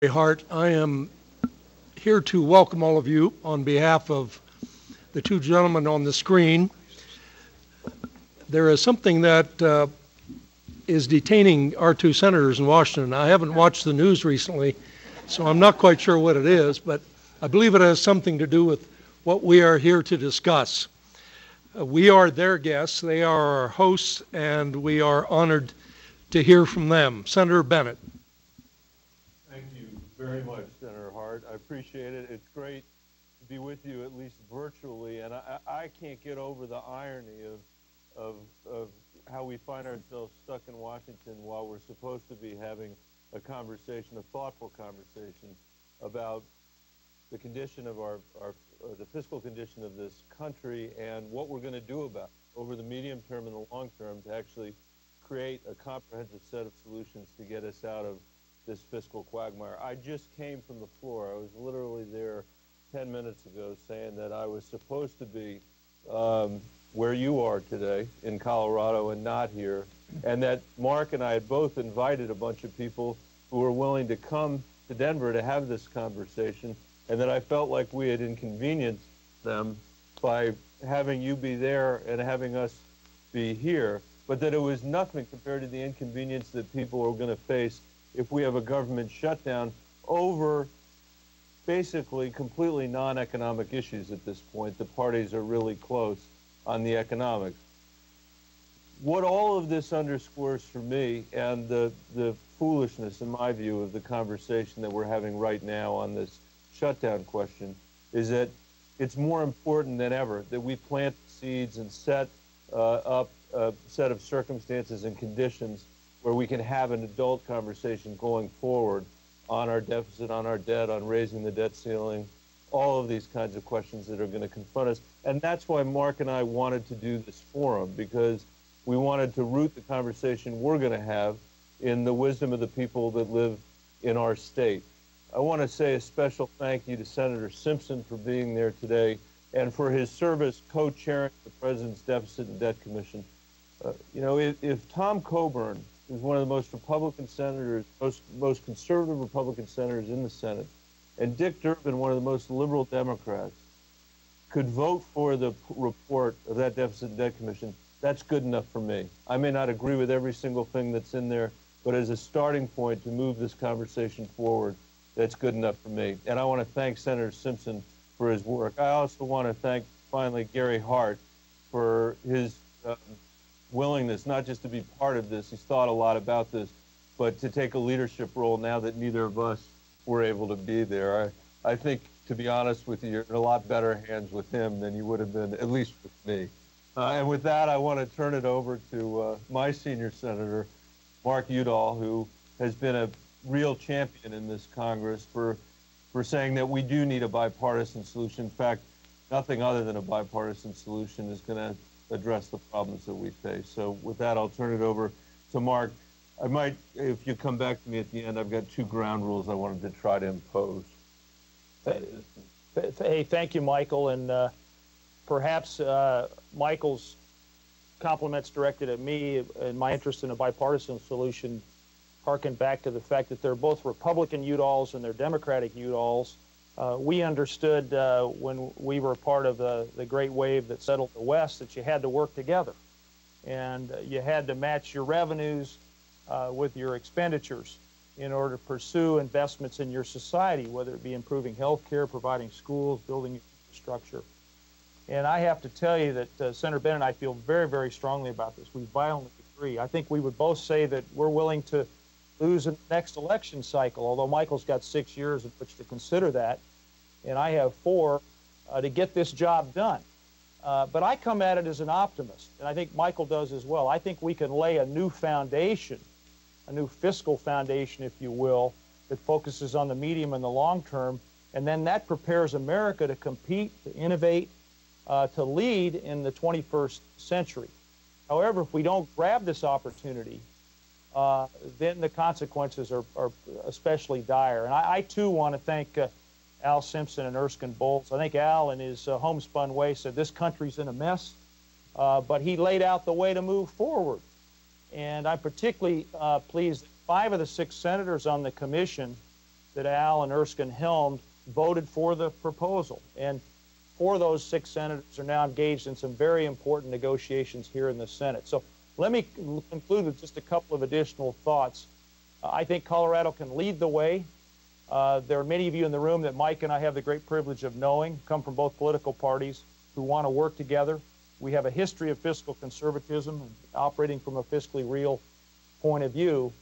Hart. I am here to welcome all of you on behalf of the two gentlemen on the screen. There is something that is detaining our two senators in Washington. I haven't watched the news recently, so I'm not quite sure what it is, but I believe it has something to do with what we are here to discuss. We are their guests, they are our hosts, and we are honored to hear from them. Senator Bennet. Thank you very much, Senator Hart. I appreciate it. It's great to be with you, at least virtually, and I can't get over the irony of how we find ourselves stuck in Washington while we're supposed to be having a conversation, a thoughtful conversation about the condition of the fiscal condition of this country and what we're going to do about it over the medium term and the long term to actually create a comprehensive set of solutions to get us out of this fiscal quagmire. I just came from the floor. I was literally there 10 minutes ago saying that I was supposed to be where you are today in Colorado and not here, and that Mark and I had both invited a bunch of people who were willing to come to Denver to have this conversation, and that I felt like we had inconvenienced them by having you be there and having us be here, but that it was nothing compared to the inconvenience that people are going to face if we have a government shutdown over basically completely non-economic issues at this point. The parties are really close on the economics. What all of this underscores for me, and the foolishness, in my view, of the conversation that we're having right now on this shutdown question, is that it's more important than ever that we plant the seeds and set up a set of circumstances and conditions where we can have an adult conversation going forward on our deficit, on our debt, on raising the debt ceiling, all of these kinds of questions that are going to confront us. And that's why Mark and I wanted to do this forum, because we wanted to root the conversation we're going to have in the wisdom of the people that live in our state. I want to say a special thank you to Senator Simpson for being there today and for his service co-chairing the President's Deficit and Debt Commission. You know, if Tom Coburn, who's one of the most Republican senators, most conservative Republican senators in the Senate, and Dick Durbin, one of the most liberal Democrats, could vote for the report of that Deficit and Debt Commission, that's good enough for me. I may not agree with every single thing that's in there, but as a starting point to move this conversation forward, that's good enough for me. And I want to thank Senator Simpson for his work. I also want to thank, finally, Gary Hart for his willingness not just to be part of this, he's thought a lot about this, but to take a leadership role now that neither of us were able to be there. I think, to be honest with you, you're in a lot better hands with him than you would have been, at least with me. And with that, I want to turn it over to my senior senator, Mark Udall, who has been a real champion in this Congress for saying that we do need a bipartisan solution. In fact, nothing other than a bipartisan solution is going to address the problems that we face. So with that, I'll turn it over to Mark. I might, if you come back to me at the end, I've got two ground rules I wanted to try to impose. Hey, thank you, Michael. And perhaps Michael's compliments directed at me and my interest in a bipartisan solution harken back to the fact that they're both Republican Udalls and they're Democratic Udalls. We understood when we were part of the great wave that settled the West that you had to work together. And you had to match your revenues with your expenditures in order to pursue investments in your society, whether it be improving health care, providing schools, building infrastructure. And I have to tell you that Senator Bennet and I feel very, very strongly about this. We violently agree. I think we would both say that we're willing to lose in the next election cycle, although Michael's got 6 years in which to consider that, and I have 4 to get this job done. But I come at it as an optimist, and I think Michael does as well. I think we can lay a new foundation, a new fiscal foundation, if you will, that focuses on the medium and the long term, and then that prepares America to compete, to innovate, to lead in the 21st century. However, if we don't grab this opportunity, then the consequences are especially dire. And I too want to thank Al Simpson and Erskine Bowles. I think Al, in his homespun way, said this country's in a mess, but he laid out the way to move forward. And I'm particularly pleased that 5 of the 6 senators on the commission that Al and Erskine helmed voted for the proposal. And 4 of those 6 senators are now engaged in some very important negotiations here in the Senate. So let me conclude with just a couple of additional thoughts. I think Colorado can lead the way. There are many of you in the room that Mike and I have the great privilege of knowing, come from both political parties, who want to work together. We have a history of fiscal conservatism, operating from a fiscally real point of view,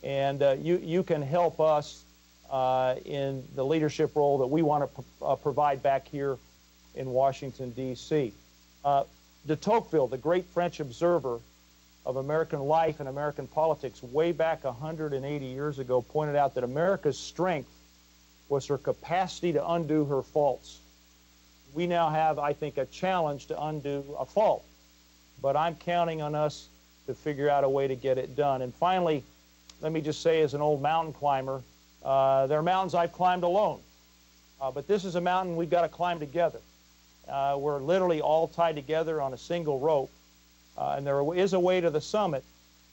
and you can help us in the leadership role that we want to provide back here in Washington, D.C. De Tocqueville, the great French observer of American life and American politics way back 180 years ago, pointed out that America's strength was her capacity to undo her faults. We now have, I think, a challenge to undo a fault, but I'm counting on us to figure out a way to get it done. And finally, let me just say, as an old mountain climber, there are mountains I've climbed alone, but this is a mountain we've got to climb together. We're literally all tied together on a single rope, and there is a way to the summit,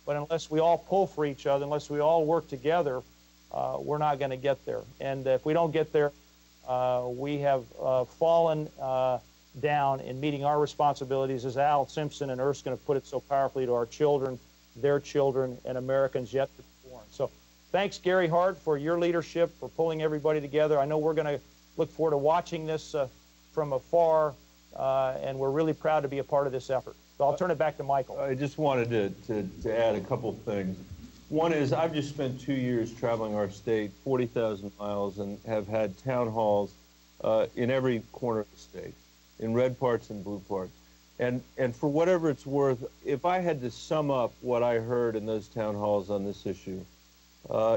but unless we all pull for each other, unless we all work together, we're not going to get there. And if we don't get there, we have fallen down in meeting our responsibilities, as Al Simpson and Erskine have put it so powerfully, to our children, their children, and Americans yet to be born. So thanks, Gary Hart, for your leadership, for pulling everybody together. I know we're going to look forward to watching this from afar, and we're really proud to be a part of this effort. So I'll turn it back to Michael. I just wanted to add a couple things. One is, I've just spent 2 years traveling our state, 40,000 miles, and have had town halls in every corner of the state, in red parts and blue parts. And for whatever it's worth, if I had to sum up what I heard in those town halls on this issue,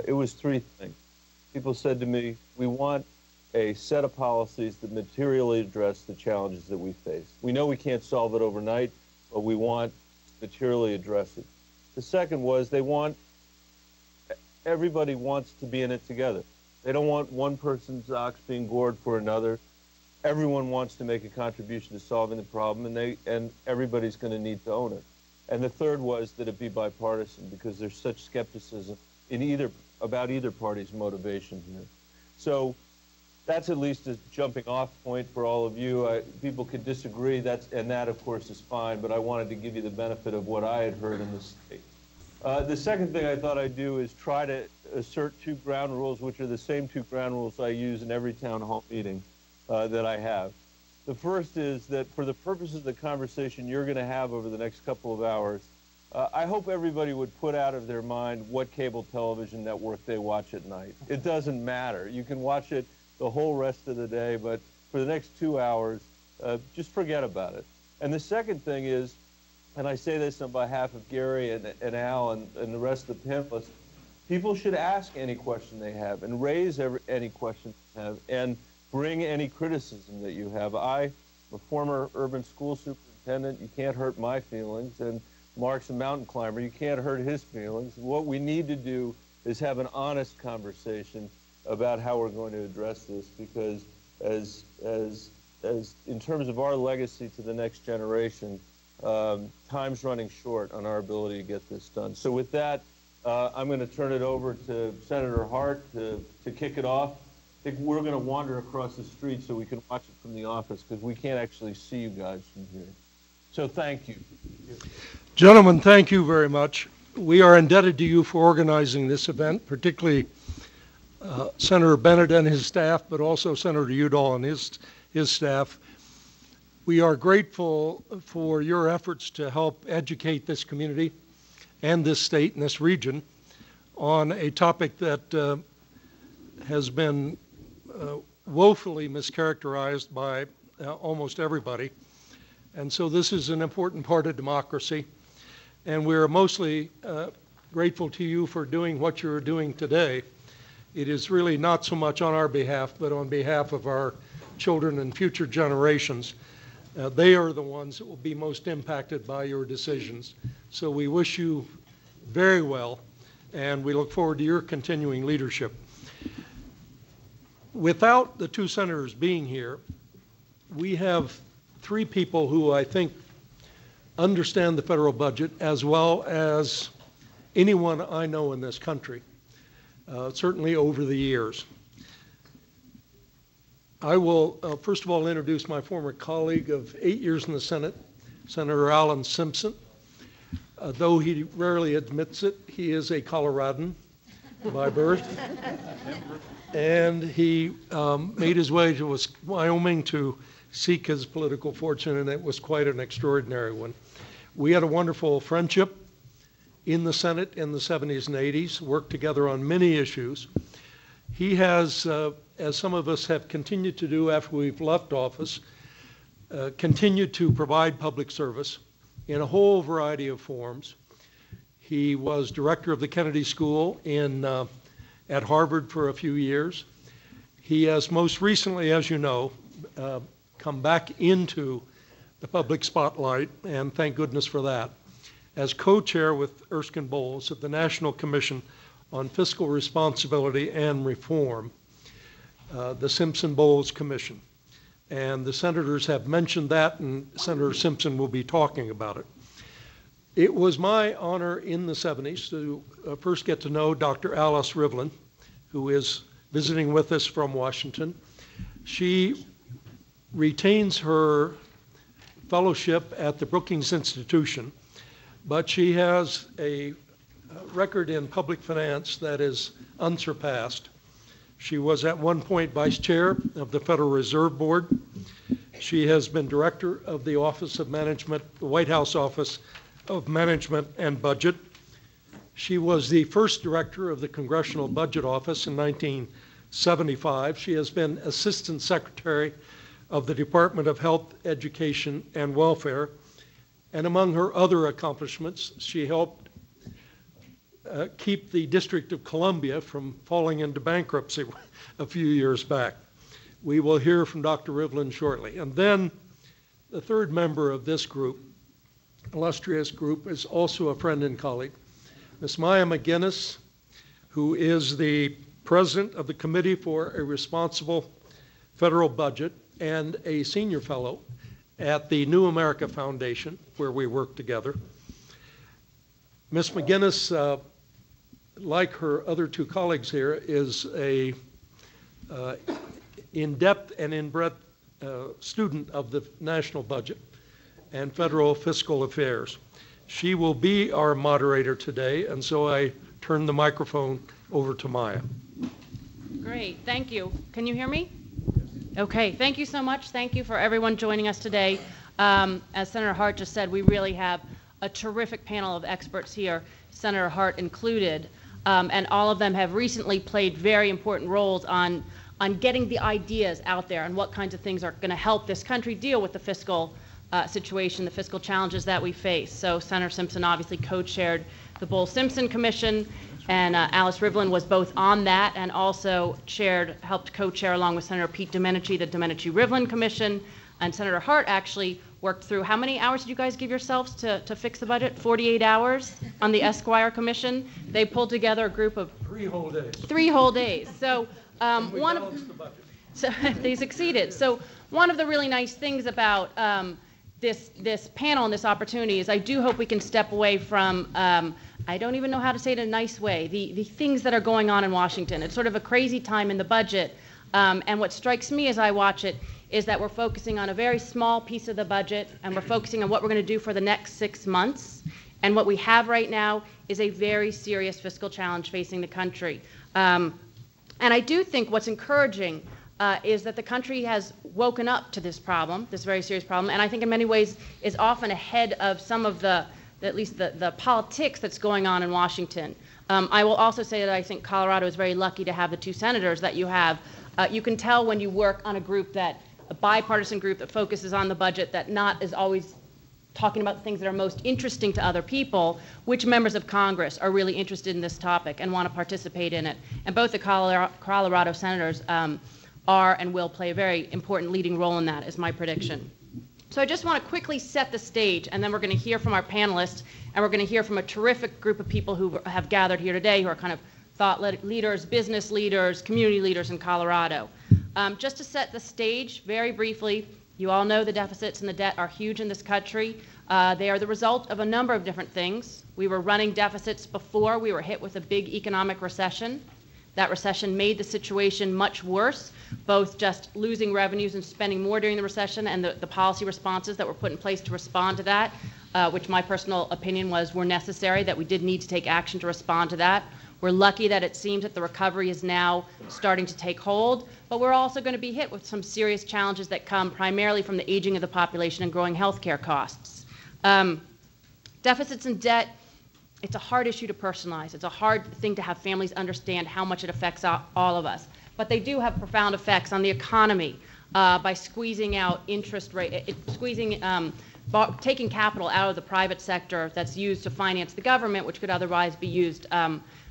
it was 3 things. People said to me, we want a set of policies that materially address the challenges that we face. We know we can't solve it overnight, but we want to materially address it. The second was, everybody wants to be in it together. They don't want one person's ox being gored for another. Everyone wants to make a contribution to solving the problem, and everybody's going to need to own it. And the third was that it be bipartisan, because there's such skepticism about either party's motivation here. So that's at least a jumping off point for all of you. People could disagree, and that of course is fine, but I wanted to give you the benefit of what I had heard in the state. The second thing I thought I'd do is try to assert 2 ground rules, which are the same 2 ground rules I use in every town hall meeting that I have. The first is that for the purposes of the conversation you're going to have over the next couple of hours, I hope everybody would put out of their mind what cable television network they watch at night. It doesn't matter. You can watch it the whole rest of the day, but for the next 2 hours, just forget about it. And the second thing is, and I say this on behalf of Gary and Al and the rest of the panelists, people should ask any question they have and raise any question they have and bring any criticism that you have. I'm a former urban school superintendent. You can't hurt my feelings. And Mark's a mountain climber. You can't hurt his feelings. What we need to do is have an honest conversation about how we're going to address this, because as in terms of our legacy to the next generation, time's running short on our ability to get this done. So with that, I'm going to turn it over to Senator Hart to kick it off. I think we're going to wander across the street so we can watch it from the office, because we can't actually see you guys from here. So thank you. Gentlemen, thank you very much. We are indebted to you for organizing this event, particularly Senator Bennet and his staff, but also Senator Udall and his staff. We are grateful for your efforts to help educate this community and this state and this region on a topic that has been woefully mischaracterized by almost everybody. And so this is an important part of democracy. And we're mostly grateful to you for doing what you're doing today. It is really not so much on our behalf, but on behalf of our children and future generations. They are the ones that will be most impacted by your decisions. So we wish you very well, and we look forward to your continuing leadership. Without the 2 senators being here, we have 3 people who I think understand the federal budget as well as anyone I know in this country, certainly over the years. I will, first of all, introduce my former colleague of 8 years in the Senate, Senator Alan Simpson. Though he rarely admits it, he is a Coloradan by birth. And he made his way to Wyoming to seek his political fortune, and it was quite an extraordinary one. We had a wonderful friendship in the Senate in the 70s and 80s, worked together on many issues. He has, as some of us have continued to do after we've left office, continued to provide public service in a whole variety of forms. He was director of the Kennedy School at Harvard for a few years. He has most recently, as you know, come back into the public spotlight, and thank goodness for that, as co-chair with Erskine Bowles of the National Commission on Fiscal Responsibility and Reform, the Simpson-Bowles Commission. And the senators have mentioned that, and Senator Simpson will be talking about it. It was my honor in the 70s to first get to know Dr. Alice Rivlin, who is visiting with us from Washington. She retains her fellowship at the Brookings Institution, but she has a record in public finance that is unsurpassed. She was at one point vice chair of the Federal Reserve Board. She has been director of the Office of Management, the White House Office of Management and Budget. She was the first director of the Congressional Budget Office in 1975. She has been assistant secretary of the Department of Health, Education, and Welfare. And among her other accomplishments, she helped keep the District of Columbia from falling into bankruptcy a few years back. We will hear from Dr. Rivlin shortly. And then the third member of this group, illustrious group, is also a friend and colleague, Ms. Maya McGinnis, who is the president of the Committee for a Responsible Federal Budget and a senior fellow at the New America Foundation, where we work together. Ms. McGinnis, like her other two colleagues here, is a in-depth and in-breadth student of the national budget and federal fiscal affairs. She will be our moderator today, and so I turn the microphone over to Maya. Great, thank you. Can you hear me? Okay, thank you so much. Thank you for everyone joining us today. As Senator Hart just said, we really have a terrific panel of experts here, Senator Hart included, and all of them have recently played very important roles on getting the ideas out there and what kinds of things are going to help this country deal with the fiscal situation, the fiscal challenges that we face. So Senator Simpson obviously co-chaired the Bowles-Simpson Commission, and Alice Rivlin was both on that and also helped co-chair along with Senator Pete Domenici, the Domenici-Rivlin Commission, and Senator Hart actually worked through, how many hours did you guys give yourselves to fix the budget? 48 hours on the Esquire Commission. They pulled together a group of 3 whole days. 3 whole days. So We one balanced the budget. so they succeeded. So one of the really nice things about this panel and this opportunity is I do hope we can step away from, I don't even know how to say it in a nice way, the things that are going on in Washington. It's sort of a crazy time in the budget. And what strikes me as I watch it is that we're focusing on a very small piece of the budget, and we're focusing on what we're going to do for the next 6 months. And what we have right now is a very serious fiscal challenge facing the country. And I do think what's encouraging is that the country has woken up to this problem, this very serious problem, and I think in many ways is often ahead of some of at least the politics that's going on in Washington. I will also say that I think Colorado is very lucky to have the 2 senators that you have. You can tell when you work on a bipartisan group that focuses on the budget, that not is always talking about the things that are most interesting to other people, which members of Congress are really interested in this topic and want to participate in it. And both the Colorado senators are and will play a very important leading role in that, is my prediction. So I just want to quickly set the stage, and then we're going to hear from our panelists, and we're going to hear from a terrific group of people who have gathered here today who are kind of thought leaders, business leaders, community leaders in Colorado. Just to set the stage very briefly, you all know the deficits and the debt are huge in this country. They are the result of a number of different things. We were running deficits before we were hit with a big economic recession. That recession made the situation much worse, both just losing revenues and spending more during the recession and the policy responses that were put in place to respond to that, which my personal opinion was were necessary, that we did need to take action to respond to that. We're lucky that it seems that the recovery is now starting to take hold, but we're also going to be hit with some serious challenges that come primarily from the aging of the population and growing healthcare costs. Deficits and debt, it's a hard issue to personalize. It's a hard thing to have families understand how much it affects all of us. But they do have profound effects on the economy by squeezing out interest rate, taking capital out of the private sector that's used to finance the government, which could otherwise be used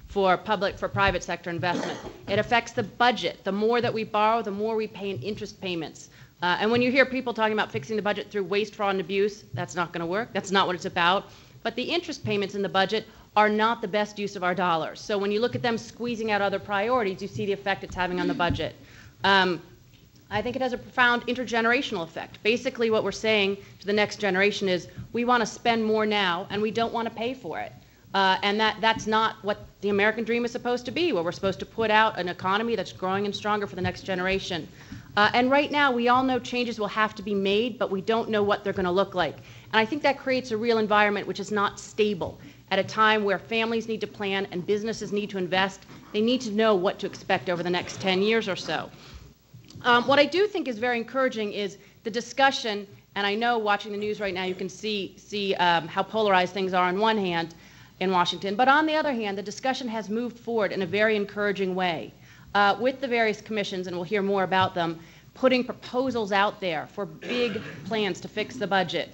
for private sector investment. It affects the budget. The more that we borrow, the more we pay in interest payments. And when you hear people talking about fixing the budget through waste, fraud, and abuse, that's not going to work. That's not what it's about. But the interest payments in the budget are not the best use of our dollars. So when you look at them squeezing out other priorities, you see the effect it's having on the budget. I think it has a profound intergenerational effect. Basically what we're saying to the next generation is we want to spend more now and we don't want to pay for it. And that's not what the American dream is supposed to be, where we're supposed to put out an economy that's growing and stronger for the next generation. And right now, we all know changes will have to be made, but we don't know what they're going to look like. And I think that creates a real environment which is not stable. At a time where families need to plan and businesses need to invest, they need to know what to expect over the next 10 years or so. What I do think is very encouraging is the discussion, and I know watching the news right now you can see how polarized things are on one hand in Washington, but on the other hand, the discussion has moved forward in a very encouraging way with the various commissions, and we'll hear more about them, putting proposals out there for big plans to fix the budget,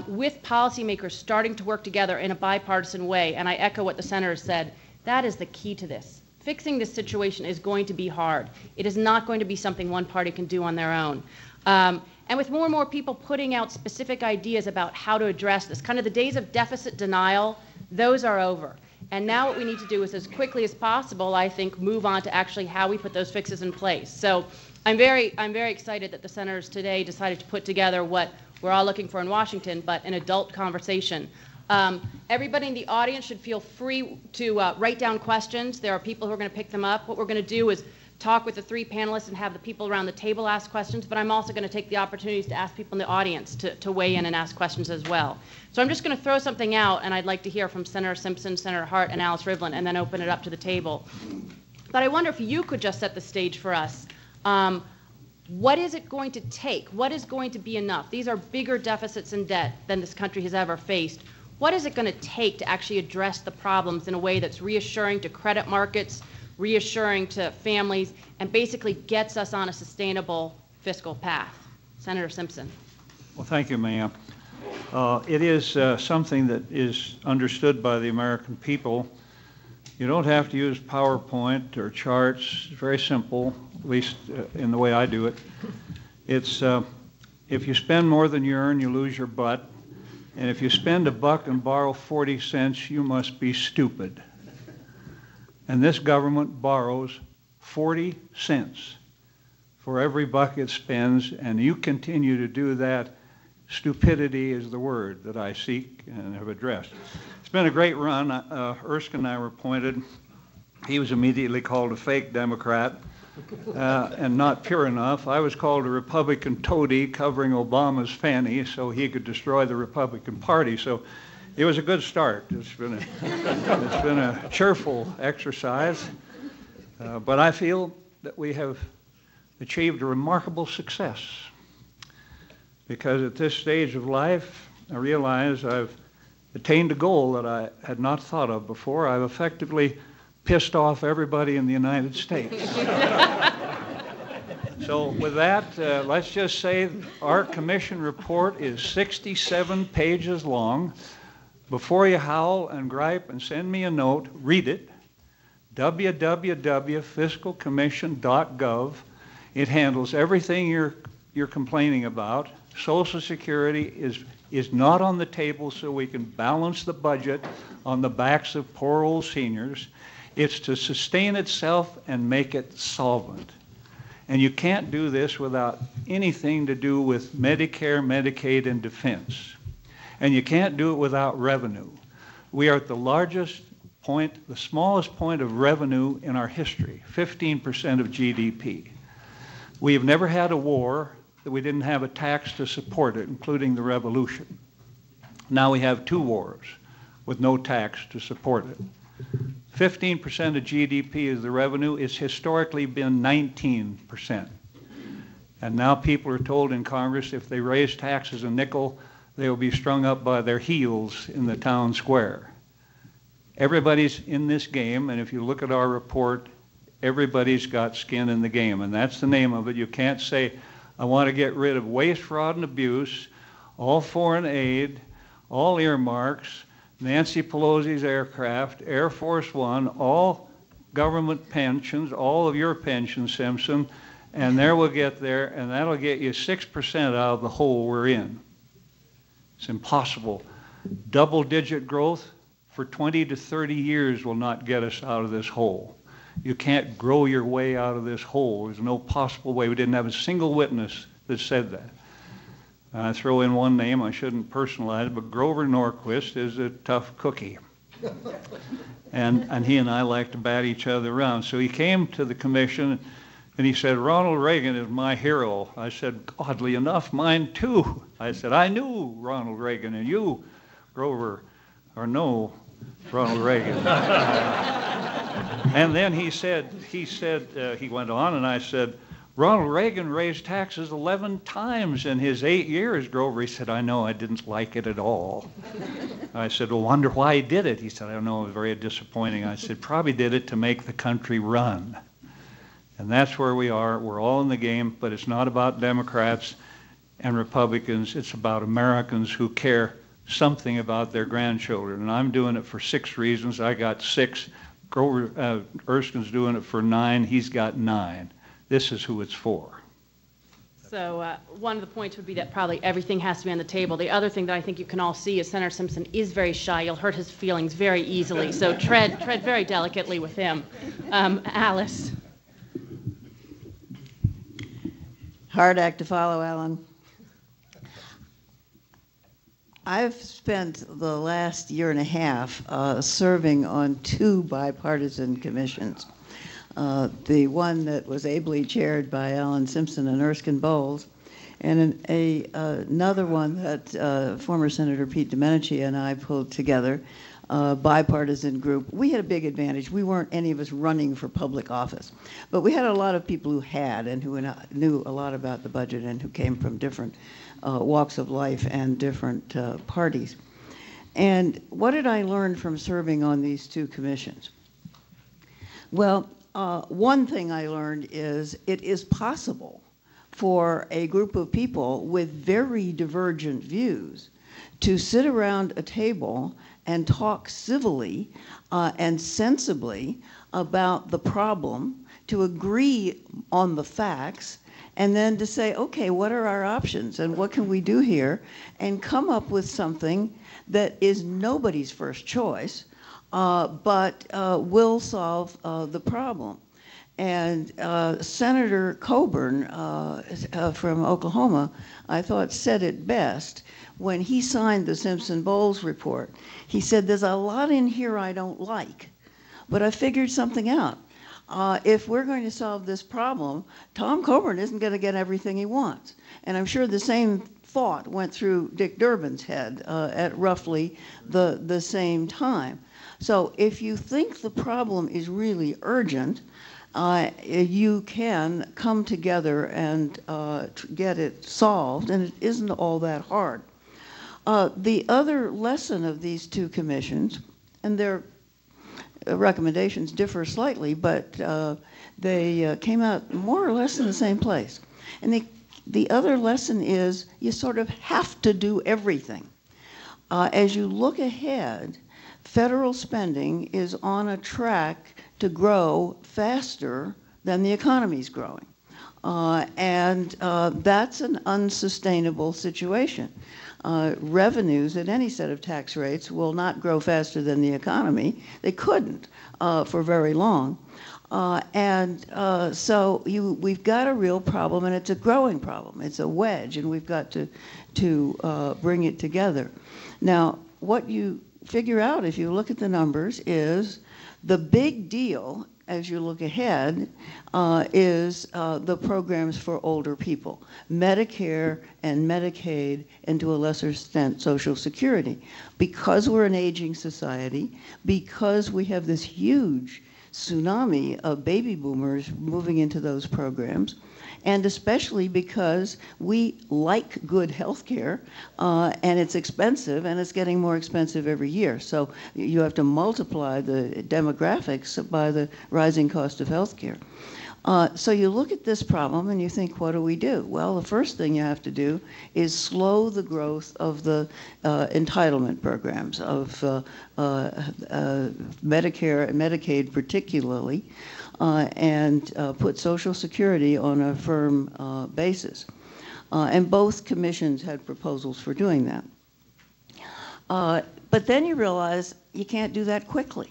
with policymakers starting to work together in a bipartisan way, and I echo what the senator said, that is the key to this. Fixing this situation is going to be hard. It is not going to be something one party can do on their own. And with more and more people putting out specific ideas about how to address this, kind of the days of deficit denial, those are over. And now what we need to do is, as quickly as possible, I think, move on to actually how we put those fixes in place. So I'm very excited that the senators today decided to put together what we're all looking for in Washington, but an adult conversation. Everybody in the audience should feel free to write down questions. There are people who are going to pick them up. What we're going to do is talk with the three panelists and have the people around the table ask questions, but I'm also going to take the opportunities to ask people in the audience to weigh in and ask questions as well. So I'm just going to throw something out, and I'd like to hear from Senator Simpson, Senator Hart, and Alice Rivlin, and then open it up to the table. But I wonder if you could just set the stage for us. What is it going to take? What is going to be enough? These are bigger deficits in debt than this country has ever faced. What is it going to take to actually address the problems in a way that's reassuring to credit markets, reassuring to families, and basically gets us on a sustainable fiscal path? Senator Simpson. Well, thank you, ma'am. It is something that is understood by the American people. You don't have to use PowerPoint or charts. It's very simple, at least in the way I do it. It's if you spend more than you earn, you lose your butt. And if you spend $1 and borrow 40 cents, you must be stupid. And this government borrows 40 cents for every buck it spends, and you continue to do that. Stupidity is the word that I seek and have addressed. It's been a great run. Erskine and I were appointed. He was immediately called a fake Democrat and not pure enough. I was called a Republican toady covering Obama's fanny so he could destroy the Republican Party. So it was a good start. It's been a cheerful exercise. But I feel that we have achieved a remarkable success, because at this stage of life, I realize I've attained a goal that I had not thought of before. I've effectively pissed off everybody in the United States. So with that, let's just say our commission report is 67 pages long. Before you howl and gripe and send me a note, read it. www.fiscalcommission.gov. It handles everything you're complaining about. Social Security is not on the table so we can balance the budget on the backs of poor old seniors. It's to sustain itself and make it solvent. And you can't do this without anything to do with Medicare, Medicaid, and defense. And you can't do it without revenue. We are at the largest point, the smallest point of revenue in our history, 15% of GDP. We have never had a war that we didn't have a tax to support it, including the Revolution. Now we have 2 wars with no tax to support it. 15% of GDP is the revenue. It's historically been 19%. And now people are told in Congress if they raise taxes a nickel, they will be strung up by their heels in the town square. Everybody's in this game, and if you look at our report, everybody's got skin in the game, and that's the name of it. You can't say, I want to get rid of waste, fraud, and abuse, all foreign aid, all earmarks, Nancy Pelosi's aircraft, Air Force One, all government pensions, all of your pensions, Simpson, and there we'll get there, and that'll get you 6% out of the hole we're in. It's impossible. Double-digit growth for 20 to 30 years will not get us out of this hole. You can't grow your way out of this hole. There's no possible way. We didn't have a single witness that said that. I throw in one name, I shouldn't personalize it, but Grover Norquist is a tough cookie. And he and I like to bat each other around. So he came to the commission and he said, Ronald Reagan is my hero. I said, oddly enough, mine too. I said, I knew Ronald Reagan, and you, Grover, are no Ronald Reagan. And then he went on, and I said, Ronald Reagan raised taxes 11 times in his 8 years, Grover. He said, I know, I didn't like it at all. I said, well, wonder why he did it. He said, I don't know, it was very disappointing. I said, probably did it to make the country run. And that's where we are. We're all in the game, but it's not about Democrats and Republicans. It's about Americans who care something about their grandchildren. And I'm doing it for 6 reasons. I got 6. Grover Erskine's doing it for 9. He's got 9. This is who it's for. So one of the points would be that probably everything has to be on the table. The other thing that I think you can all see is Senator Simpson is very shy. You'll hurt his feelings very easily. So tread very delicately with him. Alice. Hard act to follow, Alan. I've spent the last year and a half serving on 2 bipartisan commissions. The one that was ably chaired by Alan Simpson and Erskine Bowles, and another one that former Senator Pete Domenici and I pulled together, bipartisan group. We had a big advantage. We weren't any of us running for public office, but we had a lot of people who had and who knew a lot about the budget and who came from different walks of life and different parties. And what did I learn from serving on these 2 commissions? Well, one thing I learned is it is possible for a group of people with very divergent views to sit around a table and talk civilly and sensibly about the problem, to agree on the facts, and then to say, okay, what are our options and what can we do here, and come up with something that is nobody's first choice, but will solve the problem. And Senator Coburn from Oklahoma, I thought, said it best when he signed the Simpson-Bowles report. He said, there's a lot in here I don't like, but I figured something out. If we're going to solve this problem, Tom Coburn isn't going to get everything he wants. And I'm sure the same thought went through Dick Durbin's head at roughly the same time. So if you think the problem is really urgent, you can come together and get it solved, and it isn't all that hard. The other lesson of these 2 commissions, and their recommendations differ slightly, but they came out more or less in the same place. And the other lesson is you sort of have to do everything. As you look ahead, federal spending is on a track to grow faster than the economy's growing. And that's an unsustainable situation. Revenues at any set of tax rates will not grow faster than the economy. They couldn't for very long. So we've got a real problem, and it's a growing problem. It's a wedge, and we've got to bring it together. Now, what you figure out, if you look at the numbers, is the big deal as you look ahead is the programs for older people, Medicare and Medicaid, and to a lesser extent, Social Security. Because we're an aging society, because we have this huge tsunami of baby boomers moving into those programs, and especially because we like good health care, and it's expensive, and it's getting more expensive every year. So you have to multiply the demographics by the rising cost of health care. So you look at this problem and you think, what do we do? Well, the first thing you have to do is slow the growth of the entitlement programs of Medicare and Medicaid particularly, and put Social Security on a firm basis. And both commissions had proposals for doing that. But then you realize you can't do that quickly.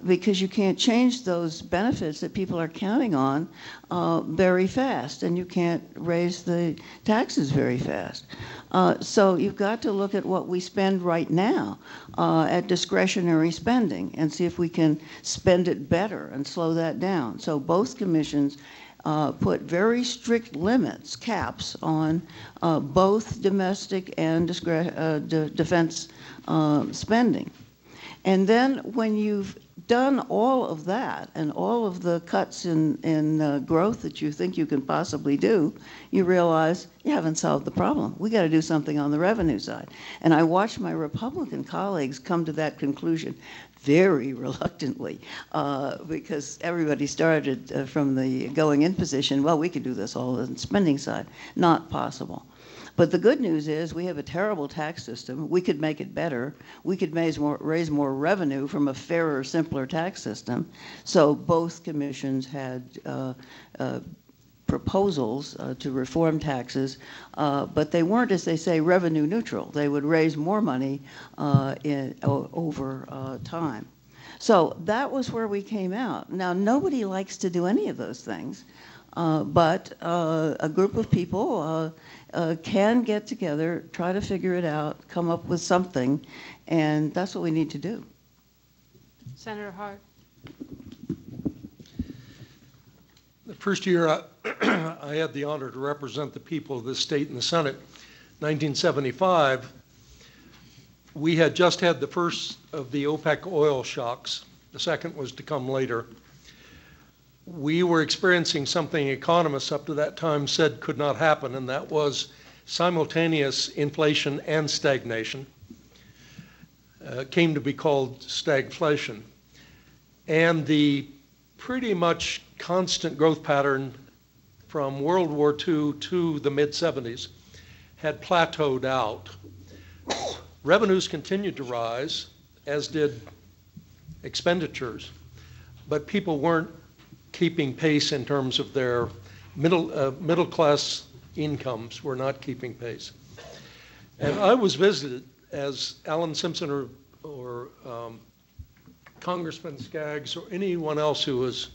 Because you can't change those benefits that people are counting on very fast, and you can't raise the taxes very fast. So you've got to look at what we spend right now at discretionary spending and see if we can spend it better and slow that down. So both commissions put very strict limits, caps, on both domestic and defense spending. And then when you've done all of that and all of the cuts in growth that you think you can possibly do, you realize you haven't solved the problem. We got to do something on the revenue side. And I watched my Republican colleagues come to that conclusion very reluctantly, because everybody started from the going in position, well, we could do this all on the spending side. Not possible. But the good news is we have a terrible tax system. We could make it better. We could raise more revenue from a fairer, simpler tax system. So both commissions had proposals to reform taxes, but they weren't, as they say, revenue neutral. They would raise more money over time. So that was where we came out. Now, nobody likes to do any of those things, but a group of people can get together, try to figure it out, come up with something, and that's what we need to do. Senator Hart. The first year I had the honor to represent the people of this state in the Senate, 1975, we had just had the first of the OPEC oil shocks. The second was to come later. We were experiencing something economists up to that time said could not happen, and that was simultaneous inflation and stagnation. Came to be called stagflation. And the pretty much constant growth pattern from World War II to the mid-70s had plateaued out. Revenues continued to rise, as did expenditures, but people weren't keeping pace in terms of their middle class incomes were not keeping pace. And I was visited, as Alan Simpson or Congressman Skaggs or anyone else who has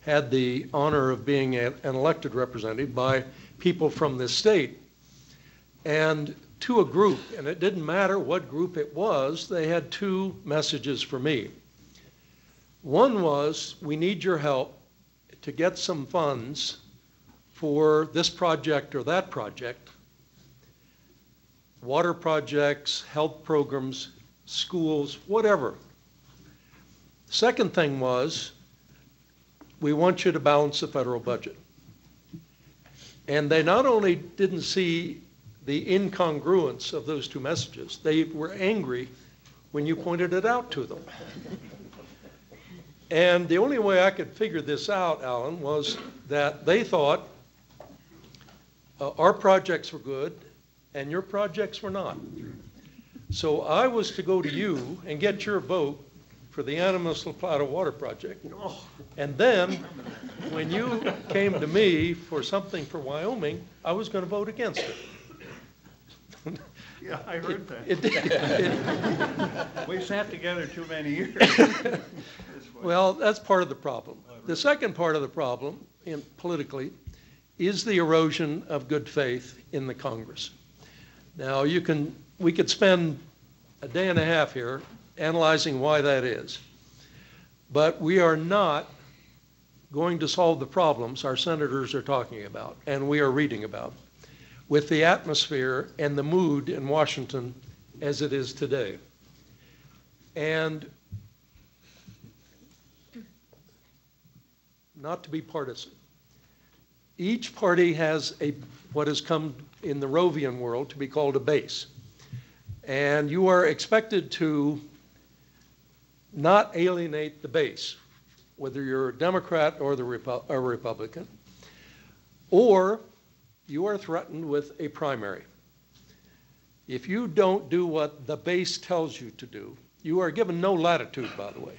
had the honor of being an elected representative, by people from this state. And to a group, and it didn't matter what group it was, they had two messages for me. One was, we need your help to get some funds for this project or that project, water projects, health programs, schools, whatever. Second thing was, we want you to balance the federal budget. And they not only didn't see the incongruence of those two messages, they were angry when you pointed it out to them. And the only way I could figure this out, Alan, was that they thought our projects were good and your projects were not. So I was to go to you and get your vote for the Animas La Plata water project. And then when you came to me for something for Wyoming, I was going to vote against it. Yeah, I heard that. We sat together too many years. Well, that's part of the problem. The second part of the problem, politically, is the erosion of good faith in the Congress. Now, we could spend a day and a half here analyzing why that is. But we are not going to solve the problems our senators are talking about and we are reading about with the atmosphere and the mood in Washington as it is today. And not to be partisan, each party has what has come in the Rovian world to be called a base. And you are expected to not alienate the base, whether you're a Democrat or a Republican, or you are threatened with a primary. If you don't do what the base tells you to do, you are given no latitude, by the way.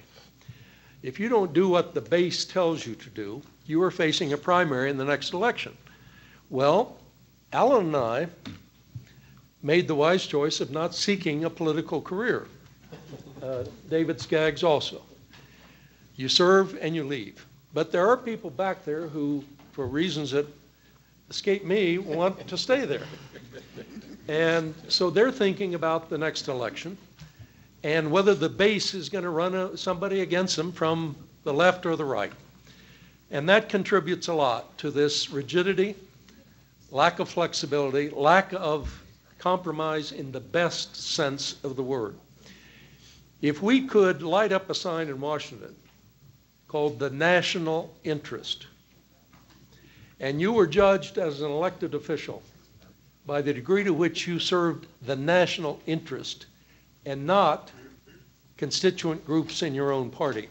If you don't do what the base tells you to do, you are facing a primary in the next election. Well, Alan and I made the wise choice of not seeking a political career. David Skaggs also. You serve and you leave. But there are people back there who, for reasons that escape me, want to stay there. And so they're thinking about the next election and whether the base is going to run somebody against them from the left or the right. And that contributes a lot to this rigidity, lack of flexibility, lack of compromise in the best sense of the word. If we could light up a sign in Washington called the national interest, and you were judged as an elected official by the degree to which you served the national interest and not constituent groups in your own party,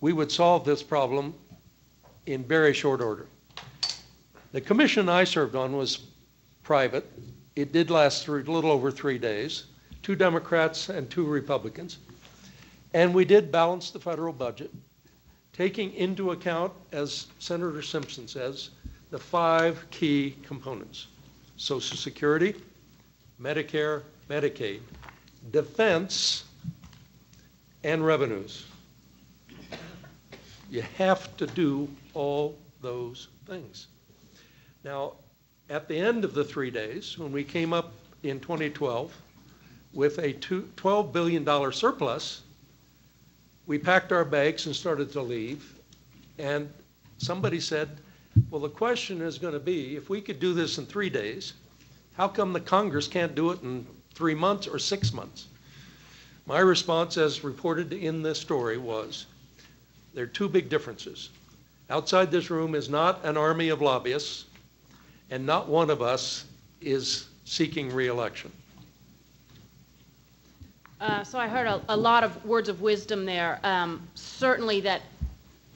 we would solve this problem in very short order. The commission I served on was private. It did last through a little over 3 days, 2 Democrats and 2 Republicans. And we did balance the federal budget, taking into account, as Senator Simpson says, the 5 key components: Social Security, Medicare, Medicaid, defense, and revenues. You have to do all those things. Now, at the end of the 3 days, when we came up in 2012 with a $12 billion surplus, we packed our bags and started to leave. And somebody said, well, the question is going to be, if we could do this in 3 days, how come the Congress can't do it in 3 months or 6 months? My response, as reported in this story, was there are 2 big differences. Outside this room is not an army of lobbyists, and not one of us is seeking re-election. So I heard a lot of words of wisdom there. Certainly that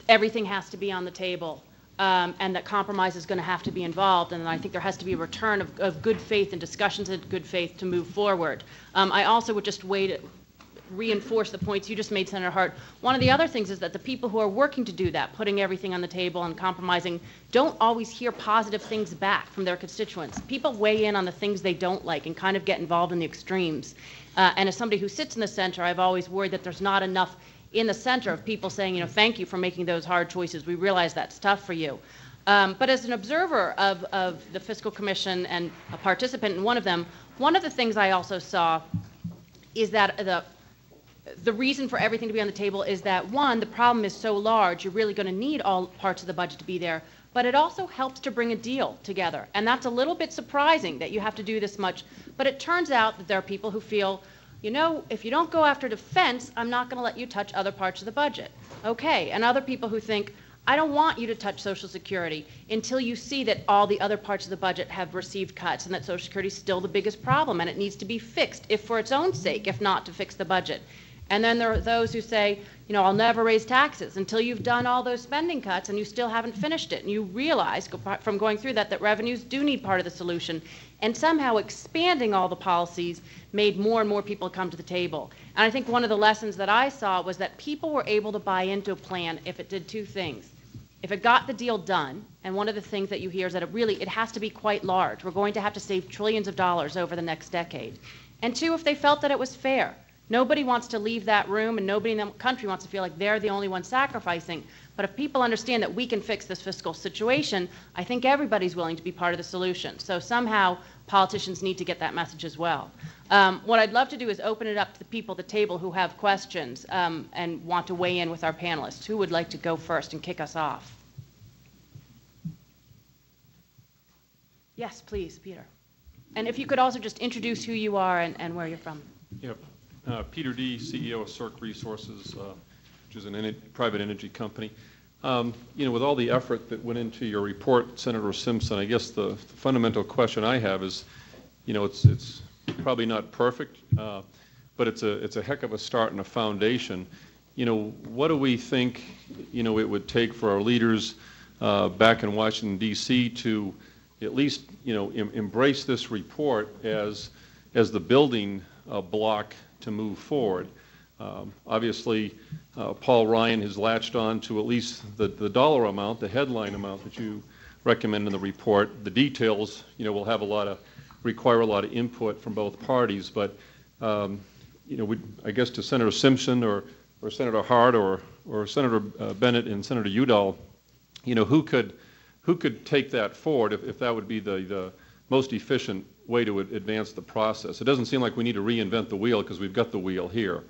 everything has to be on the table, and that compromise is going to have to be involved, and I think there has to be a return of good faith and discussions in good faith to move forward. I also would just reinforce the points you just made, Senator Hart. One of the other things is that the people who are working to do that, putting everything on the table and compromising, don't always hear positive things back from their constituents. People weigh in on the things they don't like and kind of get involved in the extremes. And as somebody who sits in the center, I've always worried that there's not enough in the center of people saying, you know, thank you for making those hard choices. We realize that's tough for you. But as an observer of the Fiscal Commission and a participant in one of them, one of the things I also saw is that the reason for everything to be on the table is that, one, the problem is so large, you're really going to need all parts of the budget to be there, but it also helps to bring a deal together. And that's a little bit surprising that you have to do this much, but it turns out that there are people who feel, you know, if you don't go after defense, I'm not going to let you touch other parts of the budget. Okay, and other people who think, I don't want you to touch Social Security until you see that all the other parts of the budget have received cuts and that Social Security is still the biggest problem and it needs to be fixed, if for its own sake, if not to fix the budget. And then there are those who say, you know, I'll never raise taxes until you've done all those spending cuts and you still haven't finished it. And you realize from going through that revenues do need part of the solution. And somehow expanding all the policies made more and more people come to the table. And I think one of the lessons that I saw was that people were able to buy into a plan if it did 2 things. If it got the deal done, and one of the things that you hear is that it has to be quite large. We're going to have to save trillions of dollars over the next decade. And 2, if they felt that it was fair. Nobody wants to leave that room, and nobody in the country wants to feel like they're the only one sacrificing. But if people understand that we can fix this fiscal situation, I think everybody's willing to be part of the solution. So somehow politicians need to get that message as well. What I'd love to do is open it up to the people at the table who have questions and want to weigh in with our panelists. Who would like to go first and kick us off? Yes, please, Peter. And if you could also just introduce who you are and where you're from. Yep. Peter D., CEO of Cirque Resources, which is a private energy company. With all the effort that went into your report, Senator Simpson, I guess the fundamental question I have is, it's probably not perfect, but it's a heck of a start and a foundation. What do we think, it would take for our leaders back in Washington, D.C. to at least, embrace this report as the building block to move forward? Obviously, Paul Ryan has latched on to at least the dollar amount, the headline amount that you recommend in the report. The details, will have require a lot of input from both parties. But, I guess to Senator Simpson or Senator Hart or Senator Bennet and Senator Udall, who could take that forward if that would be the most efficient way to advance the process? It doesn't seem like we need to reinvent the wheel because we've got the wheel here.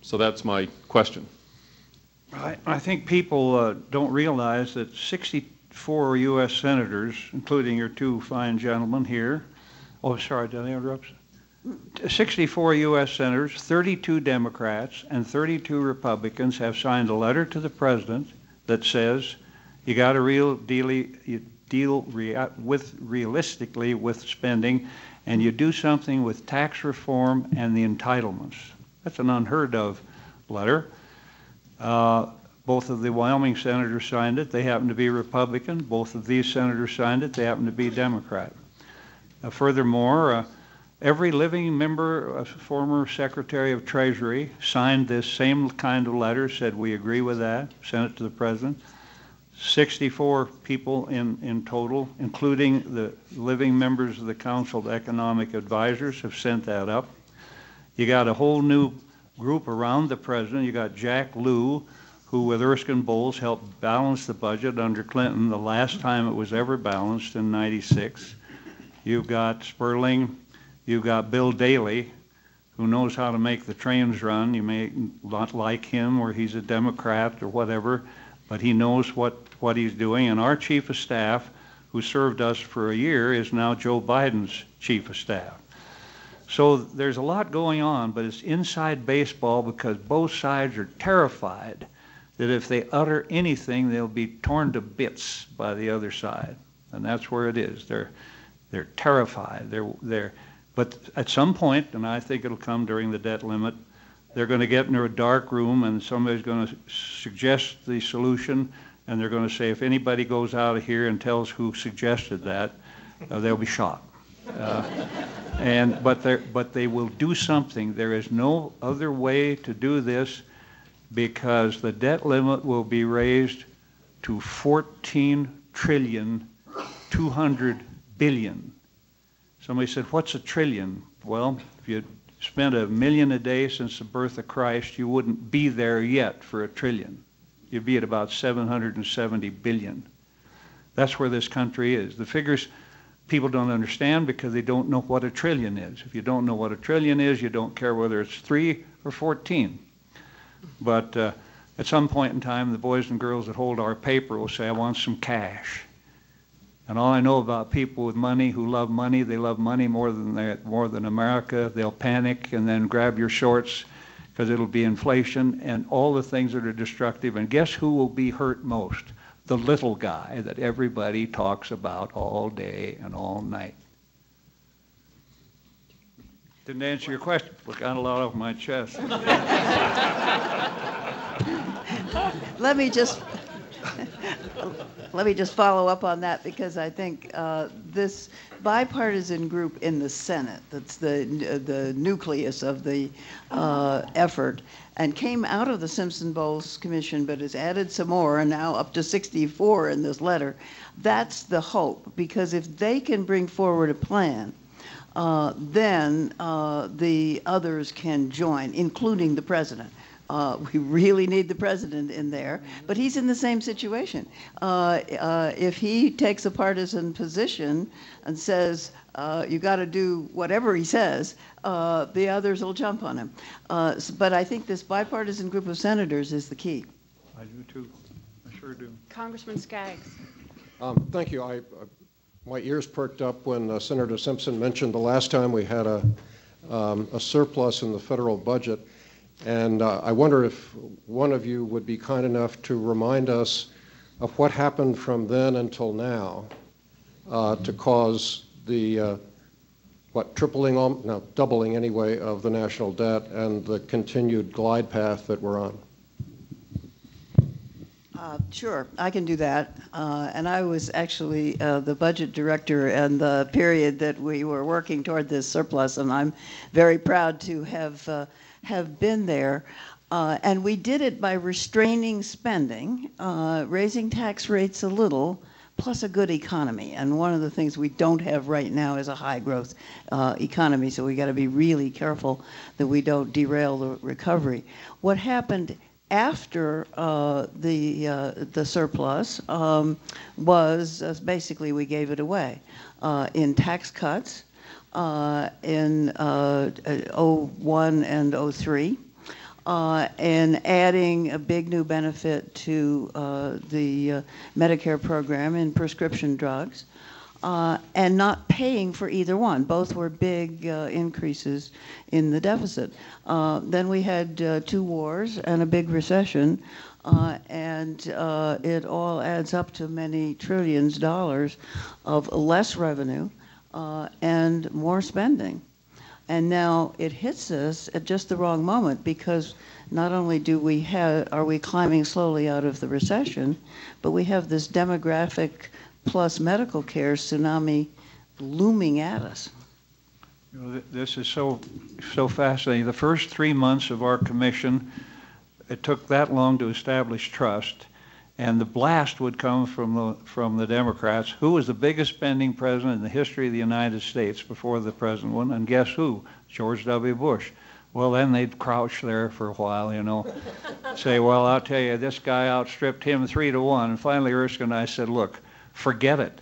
So that's my question. I think people don't realize that 64 U.S. senators, including your two fine gentlemen here, oh, sorry, did I interrupt? 64 U.S. senators, 32 Democrats, and 32 Republicans have signed a letter to the president that says you got to deal realistically with spending, and you do something with tax reform and the entitlements. That's an unheard of letter. Both of the Wyoming senators signed it. They happen to be Republican. Both of these senators signed it. They happen to be Democrat. Furthermore, every living member, former Secretary of Treasury, signed this same kind of letter, said we agree with that, sent it to the president. 64 people in total, including the living members of the Council of Economic Advisors, have sent that up. You got a whole new group around the president. You got Jack Lew, who with Erskine Bowles helped balance the budget under Clinton the last time it was ever balanced in '96. You've got Sperling. You've got Bill Daley, who knows how to make the trains run. You may not like him or he's a Democrat or whatever, but he knows what he's doing. And our chief of staff, who served us for a year, is now Joe Biden's chief of staff. So there's a lot going on, but it's inside baseball because both sides are terrified that if they utter anything, they'll be torn to bits by the other side. And that's where it is. They're terrified. But at some point, and I think it'll come during the debt limit, they're going to get into a dark room and somebody's going to suggest the solution, and they're going to say, if anybody goes out of here and tells who suggested that, they'll be shot. But they will do something. There is no other way to do this because the debt limit will be raised to 14,200 billion. Somebody said, what's a trillion? Well, if you spent $1 million a day since the birth of Christ, you wouldn't be there yet for a trillion. You'd be at about 770 billion. That's where this country is. The figures people don't understand because they don't know what a trillion is. If you don't know what a trillion is, you don't care whether it's 3 or 14. But at some point in time, the boys and girls that hold our paper will say, I want some cash. And all I know about people with money who love money, they love money more than America. They'll panic and then grab your shorts because it'll be inflation and all the things that are destructive. And guess who will be hurt most? The little guy that everybody talks about all day and all night. Didn't answer your question. I got a lot off my chest. Let me just follow up on that because I think this bipartisan group in the Senate, that's the nucleus of the effort, and came out of the Simpson-Bowles Commission, but has added some more, and now up to 64 in this letter. That's the hope, because if they can bring forward a plan, then the others can join, including the president. We really need the president in there, but he's in the same situation. If he takes a partisan position and says, you got to do whatever he says, the others will jump on him. But I think this bipartisan group of senators is the key. I do too. I sure do. Congressman Skaggs. Thank you. My ears perked up when Senator Simpson mentioned the last time we had a surplus in the federal budget. And I wonder if one of you would be kind enough to remind us of what happened from then until now to cause the, doubling anyway of the national debt and the continued glide path that we're on. Sure, I can do that. And I was actually the budget director in the period that we were working toward this surplus, and I'm very proud to have been there. And we did it by restraining spending, raising tax rates a little, plus a good economy. And one of the things we don't have right now is a high growth economy, so we got to be really careful that we don't derail the recovery. What happened after the surplus was basically we gave it away in tax cuts in 01 and 03, and adding a big new benefit to the Medicare program in prescription drugs, and not paying for either one. Both were big increases in the deficit. Then we had 2 wars and a big recession, and it all adds up to many trillions of dollars of less revenue and more spending. And now it hits us at just the wrong moment, because not only are we climbing slowly out of the recession, but we have this demographic plus medical care tsunami looming at us. You know, this is so fascinating. The first 3 months of our commission, it took that long to establish trust, and the blast would come from the Democrats. Who was the biggest spending president in the history of the United States before the present one? And guess who? George W. Bush. Well, then they'd crouch there for a while, you know, say, well, I'll tell you, this guy outstripped him 3-1. And finally, Erskine and I said, look, forget it,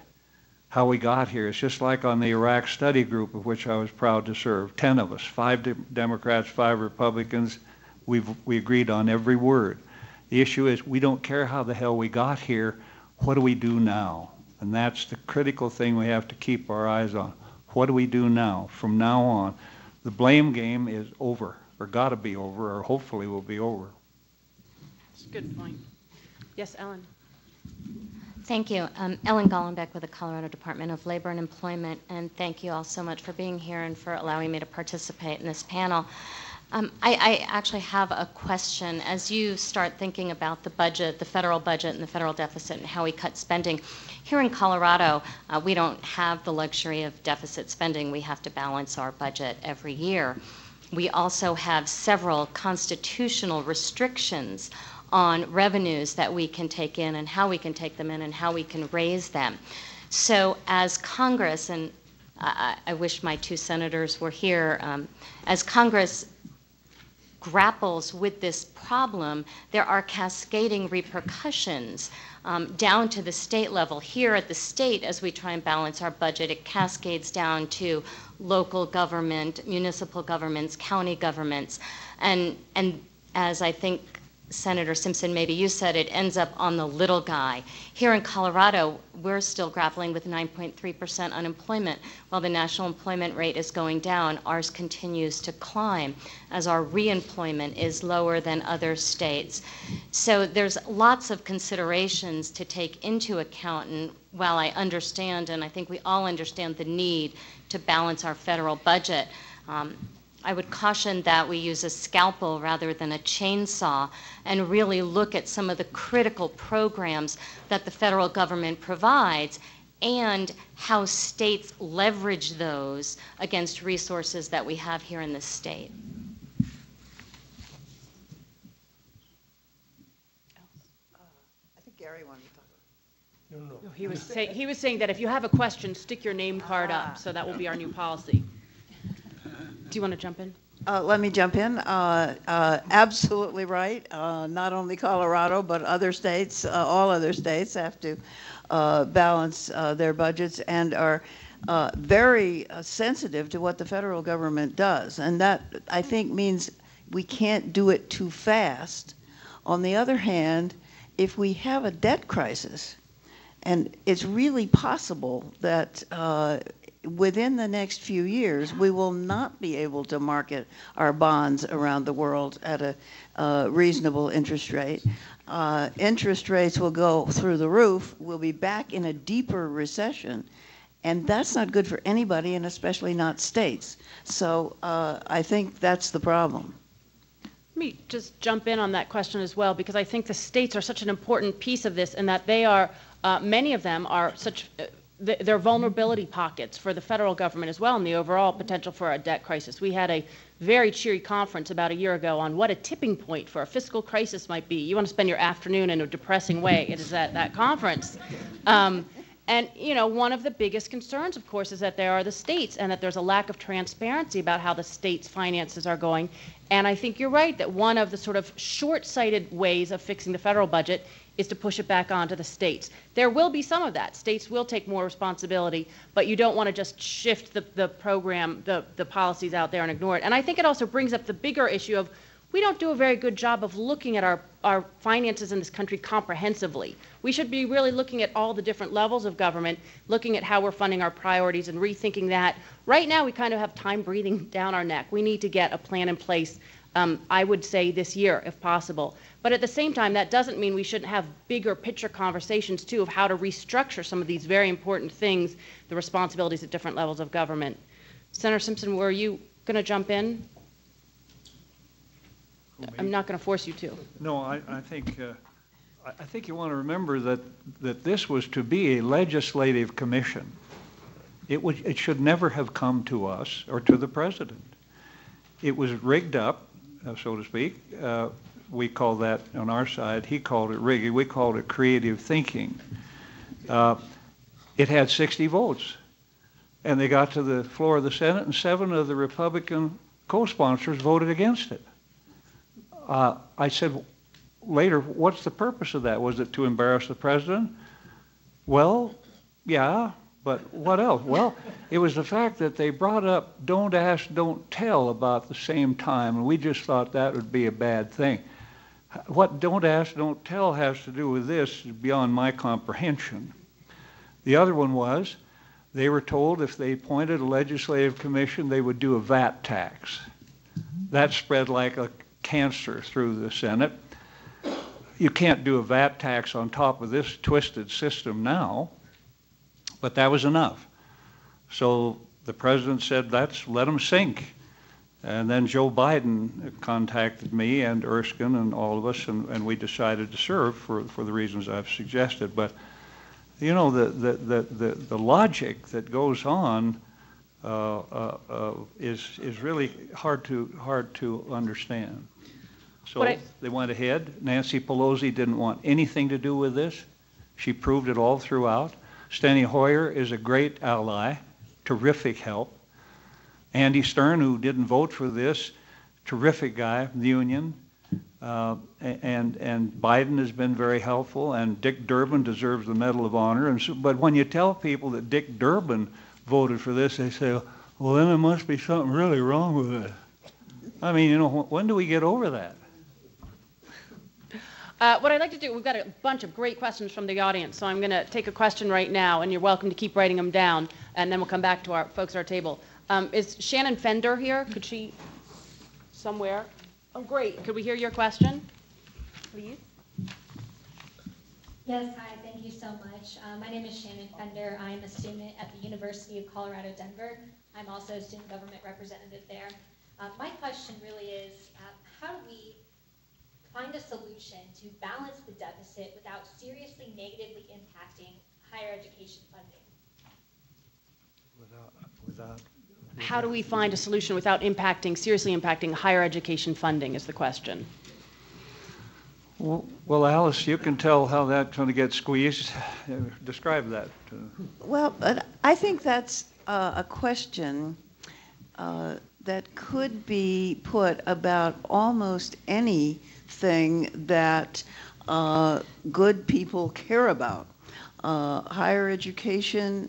how we got here. It's just like on the Iraq study group, of which I was proud to serve. 10 of us, 5 Democrats, 5 Republicans. We agreed on every word. The issue is we don't care how the hell we got here. What do we do now? And that's the critical thing we have to keep our eyes on. What do we do now? From now on, the blame game is over, or got to be over, or hopefully will be over. That's a good point. Yes, Ellen. Thank you. Ellen Gollenbeck with the Colorado Department of Labor and Employment, and thank you all so much for being here and for allowing me to participate in this panel. I actually have a question. As you start thinking about the budget, the federal budget and the federal deficit and how we cut spending, here in Colorado, we don't have the luxury of deficit spending. We have to balance our budget every year. We also have several constitutional restrictions on revenues that we can take in and how we can take them in and how we can raise them. So as Congress, and I wish my 2 senators were here, as Congress grapples with this problem, there are cascading repercussions down to the state level. Here at the state, as we try and balance our budget, it cascades down to local government, municipal governments, county governments, and as I think Senator Simpson, maybe you said, it ends up on the little guy. Here in Colorado, we're still grappling with 9.3% unemployment. While the national employment rate is going down, ours continues to climb as our reemployment is lower than other states. So there's lots of considerations to take into account, and while I understand, and I think we all understand the need to balance our federal budget, I would caution that we use a scalpel rather than a chainsaw and really look at some of the critical programs that the federal government provides and how states leverage those against resources that we have here in the state. I think Gary wanted to talk about it. No, he was saying that if you have a question, stick your name card up, so that will be our new policy. Do you want to jump in? Let me jump in. Absolutely right. Not only Colorado, but other states, all other states have to balance their budgets and are very sensitive to what the federal government does. And that, I think, means we can't do it too fast. On the other hand, if we have a debt crisis, and it's really possible that within the next few years, we will not be able to market our bonds around the world at a reasonable interest rate. Interest rates will go through the roof. We'll be back in a deeper recession. And that's not good for anybody, and especially not states. So I think that's the problem. Let me just jump in on that question as well, because I think the states are such an important piece of this, in that they are, many of them are such, they're vulnerability pockets for the federal government as well, and the overall potential for a debt crisis. We had a very cheery conference about a year ago on what a tipping point for a fiscal crisis might be. You want to spend your afternoon in a depressing way, it is at that conference. And, you know, one of the biggest concerns, of course, is that there are the states, and that there's a lack of transparency about how the states' finances are going. And I think you're right that one of the sort of short-sighted ways of fixing the federal budget is to push it back onto the states. There will be some of that. States will take more responsibility, but you don't want to just shift the program, the policies out there and ignore it. And I think it also brings up the bigger issue of we don't do a very good job of looking at our finances in this country comprehensively. We should be really looking at all the different levels of government, looking at how we're funding our priorities and rethinking that. Right now, we kind of have time breathing down our neck. We need to get a plan in place, I would say this year, if possible. But at the same time, that doesn't mean we shouldn't have bigger picture conversations, too, of how to restructure some of these very important things, the responsibilities at different levels of government. Senator Simpson, were you going to jump in? I'm not going to force you to. No, I think you want to remember that this was to be a legislative commission. It should never have come to us or to the president. It was rigged up, so to speak. We call that on our side. He called it rigging. We called it creative thinking. It had 60 votes, and they got to the floor of the Senate, and 7 of the Republican co-sponsors voted against it. I said later, what's the purpose of that? Was it to embarrass the president? Well, yeah, but what else? Well, it was the fact that they brought up don't ask, don't tell about the same time, and we just thought that would be a bad thing. What don't ask, don't tell has to do with this is beyond my comprehension. The other one was they were told if they appointed a legislative commission, they would do a VAT tax. That spread like a cancer through the Senate. You can't do a VAT tax on top of this twisted system now, but that was enough. So the president said, let them sink. And then Joe Biden contacted me and Erskine and all of us, and we decided to serve for the reasons I've suggested. But you know, the logic that goes on is really hard to understand. So they went ahead. Nancy Pelosi didn't want anything to do with this. She proved it all throughout. Steny Hoyer is a great ally, terrific help. Andy Stern, who didn't vote for this, terrific guy from the union. And Biden has been very helpful, and Dick Durbin deserves the Medal of Honor. And so, but when you tell people that Dick Durbin voted for this, they say, well, then there must be something really wrong with it. I mean, you know, when do we get over that? What I'd like to do, we've got a bunch of great questions from the audience, so I'm going to take a question right now, and you're welcome to keep writing them down, and then we'll come back to our folks at our table. Is Shannon Fender here? Could she, somewhere? Oh, great. Could we hear your question, please? Yes, hi, thank you so much. My name is Shannon Fender. I'm a student at the University of Colorado, Denver. I'm also a student government representative there. My question really is, how do we find a solution to balance the deficit without seriously negatively impacting higher education funding? How do we find a solution without seriously impacting higher education funding is the question. Well, Alice, you can tell how that's going to get squeezed. Describe that. Well, I think that's a question that that could be put about almost anything that good people care about. Higher education,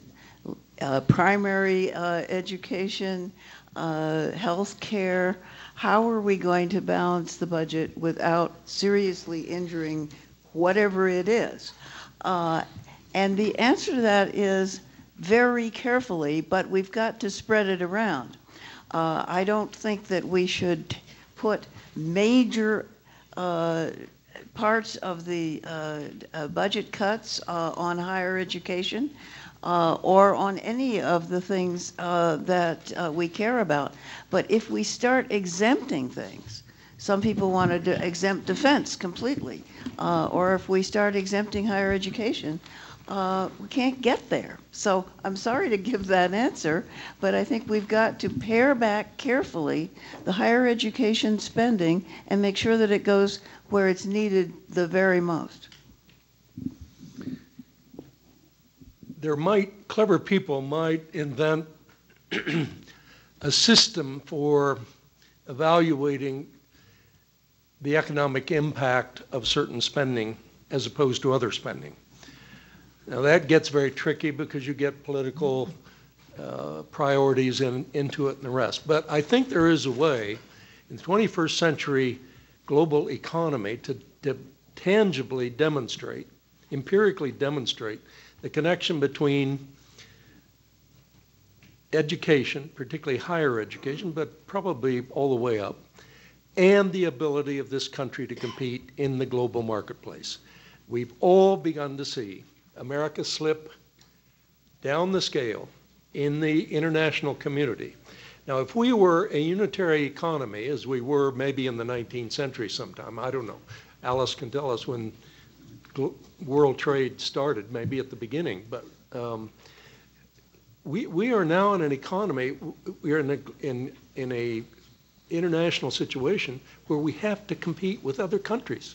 primary education, health care. How are we going to balance the budget without seriously injuring whatever it is? And the answer to that is very carefully, but we've got to spread it around. I don't think that we should put major parts of the budget cuts on higher education or on any of the things that we care about. But if we start exempting things, some people want to exempt defense completely, or if we start exempting higher education, we can't get there. So I'm sorry to give that answer, but I think we've got to pare back carefully the higher education spending and make sure that it goes where it's needed the very most. Clever people might invent a system for evaluating the economic impact of certain spending as opposed to other spending. Now that gets very tricky because you get political priorities into it and the rest. But I think there is a way in the 21st century global economy to tangibly demonstrate, empirically demonstrate, the connection between education, particularly higher education, but probably all the way up, and the ability of this country to compete in the global marketplace. We've all begun to see America slip down the scale in the international community. Now, if we were a unitary economy, as we were maybe in the 19th century sometime, I don't know, Alice can tell us when world trade started, maybe at the beginning, but we are now in an economy, we are in a international situation where we have to compete with other countries.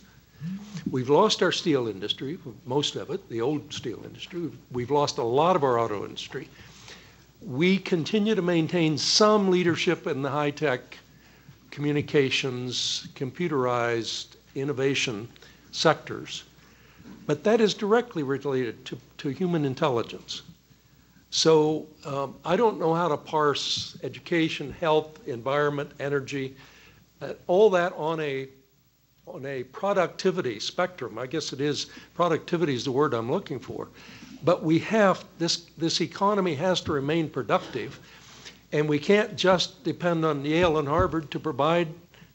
We've lost our steel industry, most of it, the old steel industry. We've lost a lot of our auto industry. We continue to maintain some leadership in the high-tech communications, computerized innovation sectors, but that is directly related to human intelligence. So I don't know how to parse education, health, environment, energy, all that on a productivity spectrum. I guess it is, productivity is the word I'm looking for. But we have, this economy has to remain productive, and we can't just depend on Yale and Harvard to provide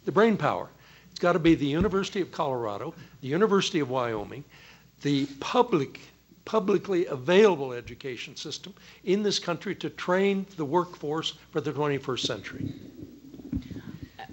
the brain power. It's got to be the University of Colorado, the University of Wyoming, the publicly available education system in this country to train the workforce for the 21st century.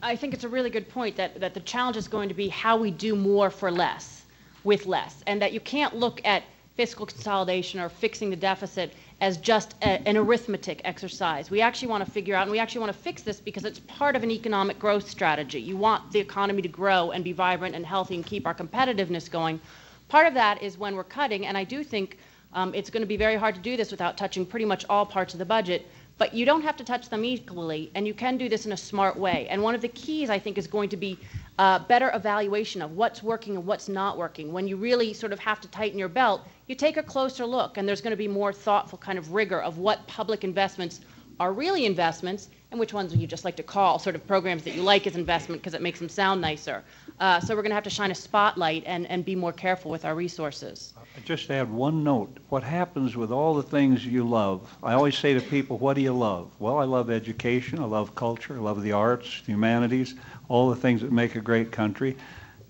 I think it's a really good point that the challenge is going to be how we do more for less, with less, and that you can't look at fiscal consolidation or fixing the deficit as just an arithmetic exercise. We actually want to figure out, and we actually want to fix this because it's part of an economic growth strategy. You want the economy to grow and be vibrant and healthy and keep our competitiveness going. Part of that is when we're cutting, and I do think it's going to be very hard to do this without touching pretty much all parts of the budget, but you don't have to touch them equally, and you can do this in a smart way. And one of the keys, I think, is going to be better evaluation of what's working and what's not working. When you really sort of have to tighten your belt, you take a closer look, and there's going to be more thoughtful kind of rigor of what public investments are really investments and which ones you just like to call sort of programs that you like as investment because it makes them sound nicer. So we're going to have to shine a spotlight and be more careful with our resources. Just add one note. What happens with all the things you love? I always say to people, what do you love? Well, I love education, I love culture, I love the arts, the humanities, all the things that make a great country,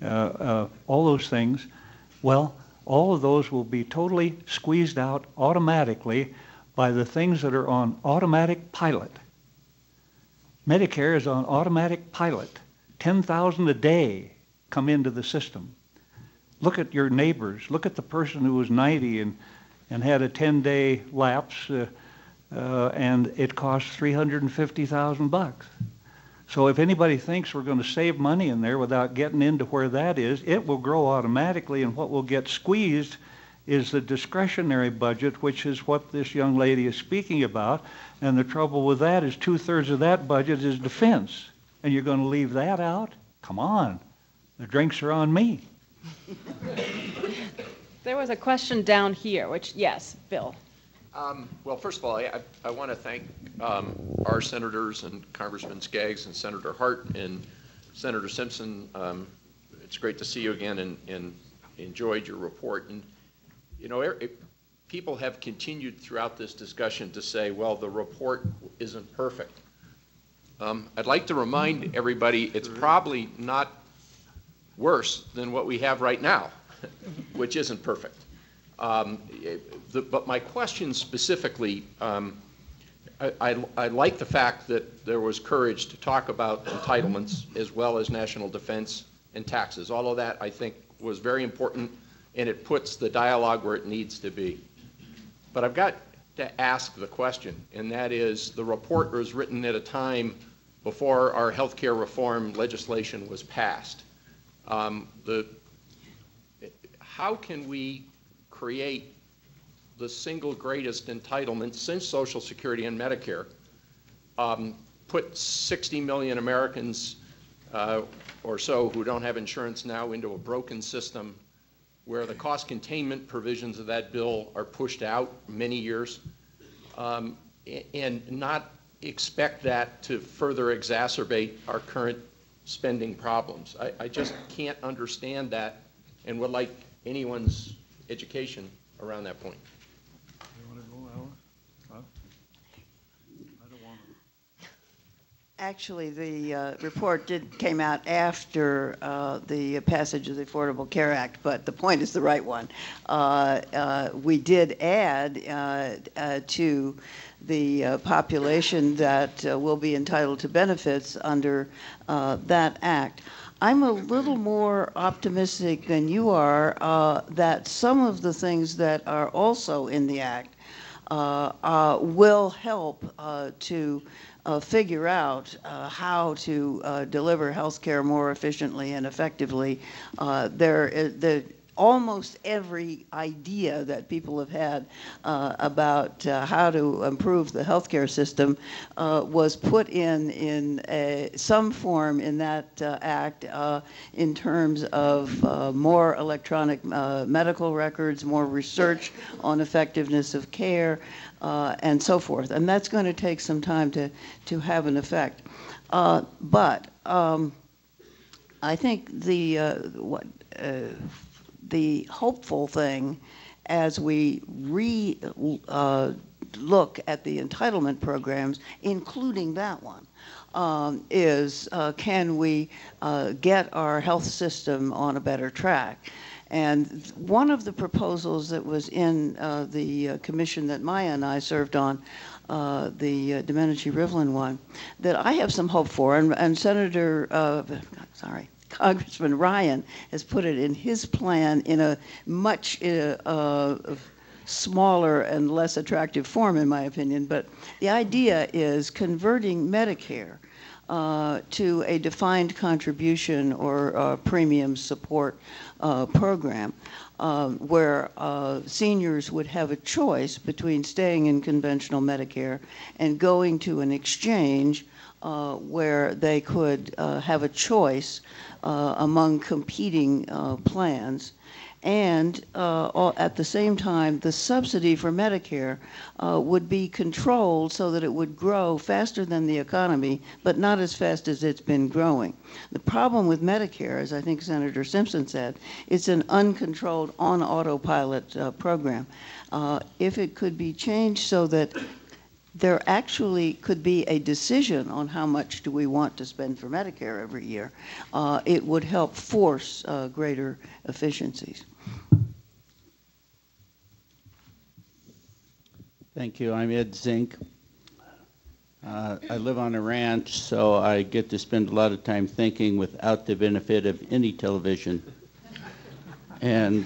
all those things. Well, all of those will be totally squeezed out automatically by the things that are on automatic pilot. Medicare is on automatic pilot. 10,000 a day come into the system. Look at your neighbors. Look at the person who was 90 and had a 10-day lapse, and it costs $350,000. So if anybody thinks we're going to save money in there without getting into where that is, it will grow automatically, and what will get squeezed is the discretionary budget, which is what this young lady is speaking about. And the trouble with that is 2/3 of that budget is defense. And you're going to leave that out? Come on. The drinks are on me. There was a question down here, which, yes, Bill. Well, first of all, I want to thank our senators and Congressman Skaggs and Senator Hart and Senator Simpson. It's great to see you again and enjoyed your report. And, you know, people have continued throughout this discussion to say, well, the report isn't perfect. I'd like to remind everybody it's probably not worse than what we have right now, which isn't perfect. But my question specifically, I like the fact that there was courage to talk about entitlements as well as national defense and taxes. All of that, I think, was very important, and it puts the dialogue where it needs to be. But I've got to ask the question, and that is, the report was written at a time before our health care reform legislation was passed. How can we create the single greatest entitlement since Social Security and Medicare, put 60 million Americans or so who don't have insurance now into a broken system where the cost containment provisions of that bill are pushed out many years, and not expect that to further exacerbate our current spending problems. I just can't understand that and would like anyone's education around that point. You want to go, Alan? Huh? I don't want to. Actually, the report came out after the passage of the Affordable Care Act, but the point is the right one. We did add to the population that will be entitled to benefits under that act. I'm a little more optimistic than you are that some of the things that are also in the act will help to figure out how to deliver health care more efficiently and effectively. Almost every idea that people have had about how to improve the healthcare system was put in some form in that act in terms of more electronic medical records, more research on effectiveness of care, and so forth. And that's going to take some time to have an effect. But I think the hopeful thing as we look at the entitlement programs, including that one, is can we get our health system on a better track? And one of the proposals that was in the commission that Maya and I served on, the Domenici-Rivlin one, that I have some hope for, and Congressman Ryan has put it in his plan in a much smaller and less attractive form, in my opinion. But the idea is converting Medicare to a defined contribution or premium support program where seniors would have a choice between staying in conventional Medicare and going to an exchange where they could have a choice among competing plans. And at the same time, the subsidy for Medicare would be controlled so that it would grow faster than the economy, but not as fast as it's been growing. The problem with Medicare, as I think Senator Simpson said, it's an uncontrolled, on autopilot program. If it could be changed so that there actually could be a decision on how much do we want to spend for Medicare every year, it would help force greater efficiencies. Thank you. I'm Ed Zink. I live on a ranch, so I get to spend a lot of time thinking without the benefit of any television. And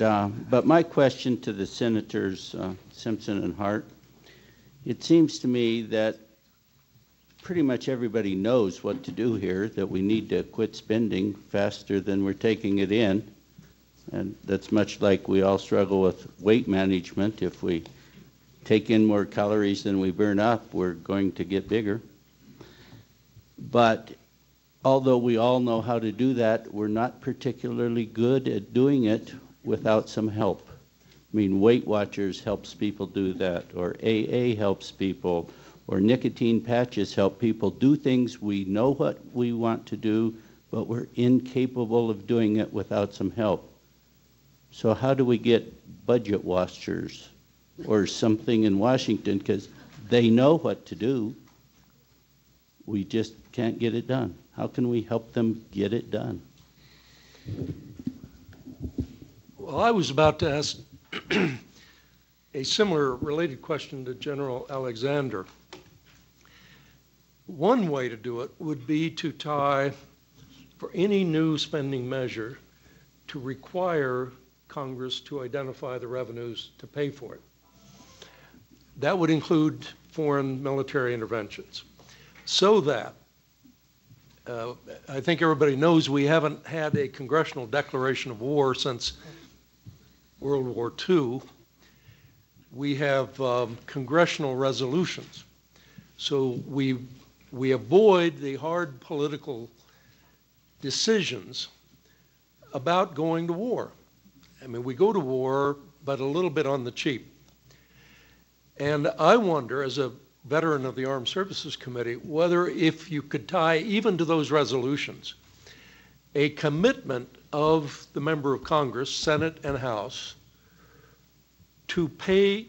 but my question to the Senators Simpson and Hart, it seems to me that pretty much everybody knows what to do here, that we need to quit spending faster than we're taking it in. And that's much like we all struggle with weight management. If we take in more calories than we burn up, we're going to get bigger. But although we all know how to do that, we're not particularly good at doing it without some help. I mean, Weight Watchers helps people do that, or AA helps people, or nicotine patches help people do things we know what we want to do, but we're incapable of doing it without some help. So how do we get budget watchers or something in Washington? Because they know what to do. We just can't get it done. How can we help them get it done? Well, I was about to ask a similar related question to General Alexander. One way to do it would be to tie, for any new spending measure, to require Congress to identify the revenues to pay for it. That would include foreign military interventions. So that, I think everybody knows we haven't had a congressional declaration of war since World War II. We have congressional resolutions. So we avoid the hard political decisions about going to war. I mean, we go to war, but a little bit on the cheap. And I wonder, as a veteran of the Armed Services Committee, whether if you could tie even to those resolutions a commitment of the member of Congress, Senate and House, to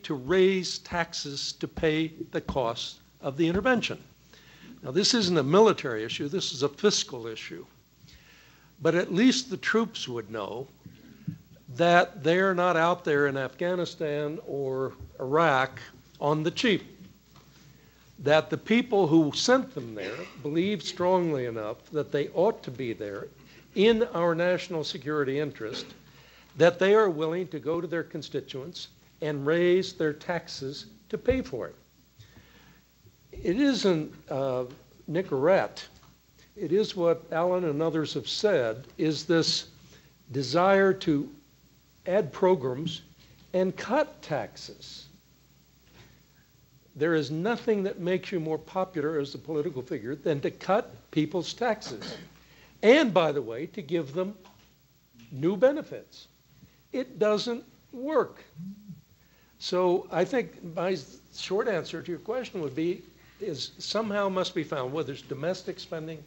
raise taxes to pay the cost of the intervention. Now, this isn't a military issue, this is a fiscal issue. But at least the troops would know that they're not out there in Afghanistan or Iraq on the cheap. That the people who sent them there believe strongly enough that they ought to be there in our national security interest, that they are willing to go to their constituents and raise their taxes to pay for it. It isn't Nicorette. It is what Alan and others have said, is this desire to add programs and cut taxes. There is nothing that makes you more popular as a political figure than to cut people's taxes. And, by the way, to give them new benefits. It doesn't work. So I think my short answer to your question would be, is somehow must be found, whether it's domestic spending,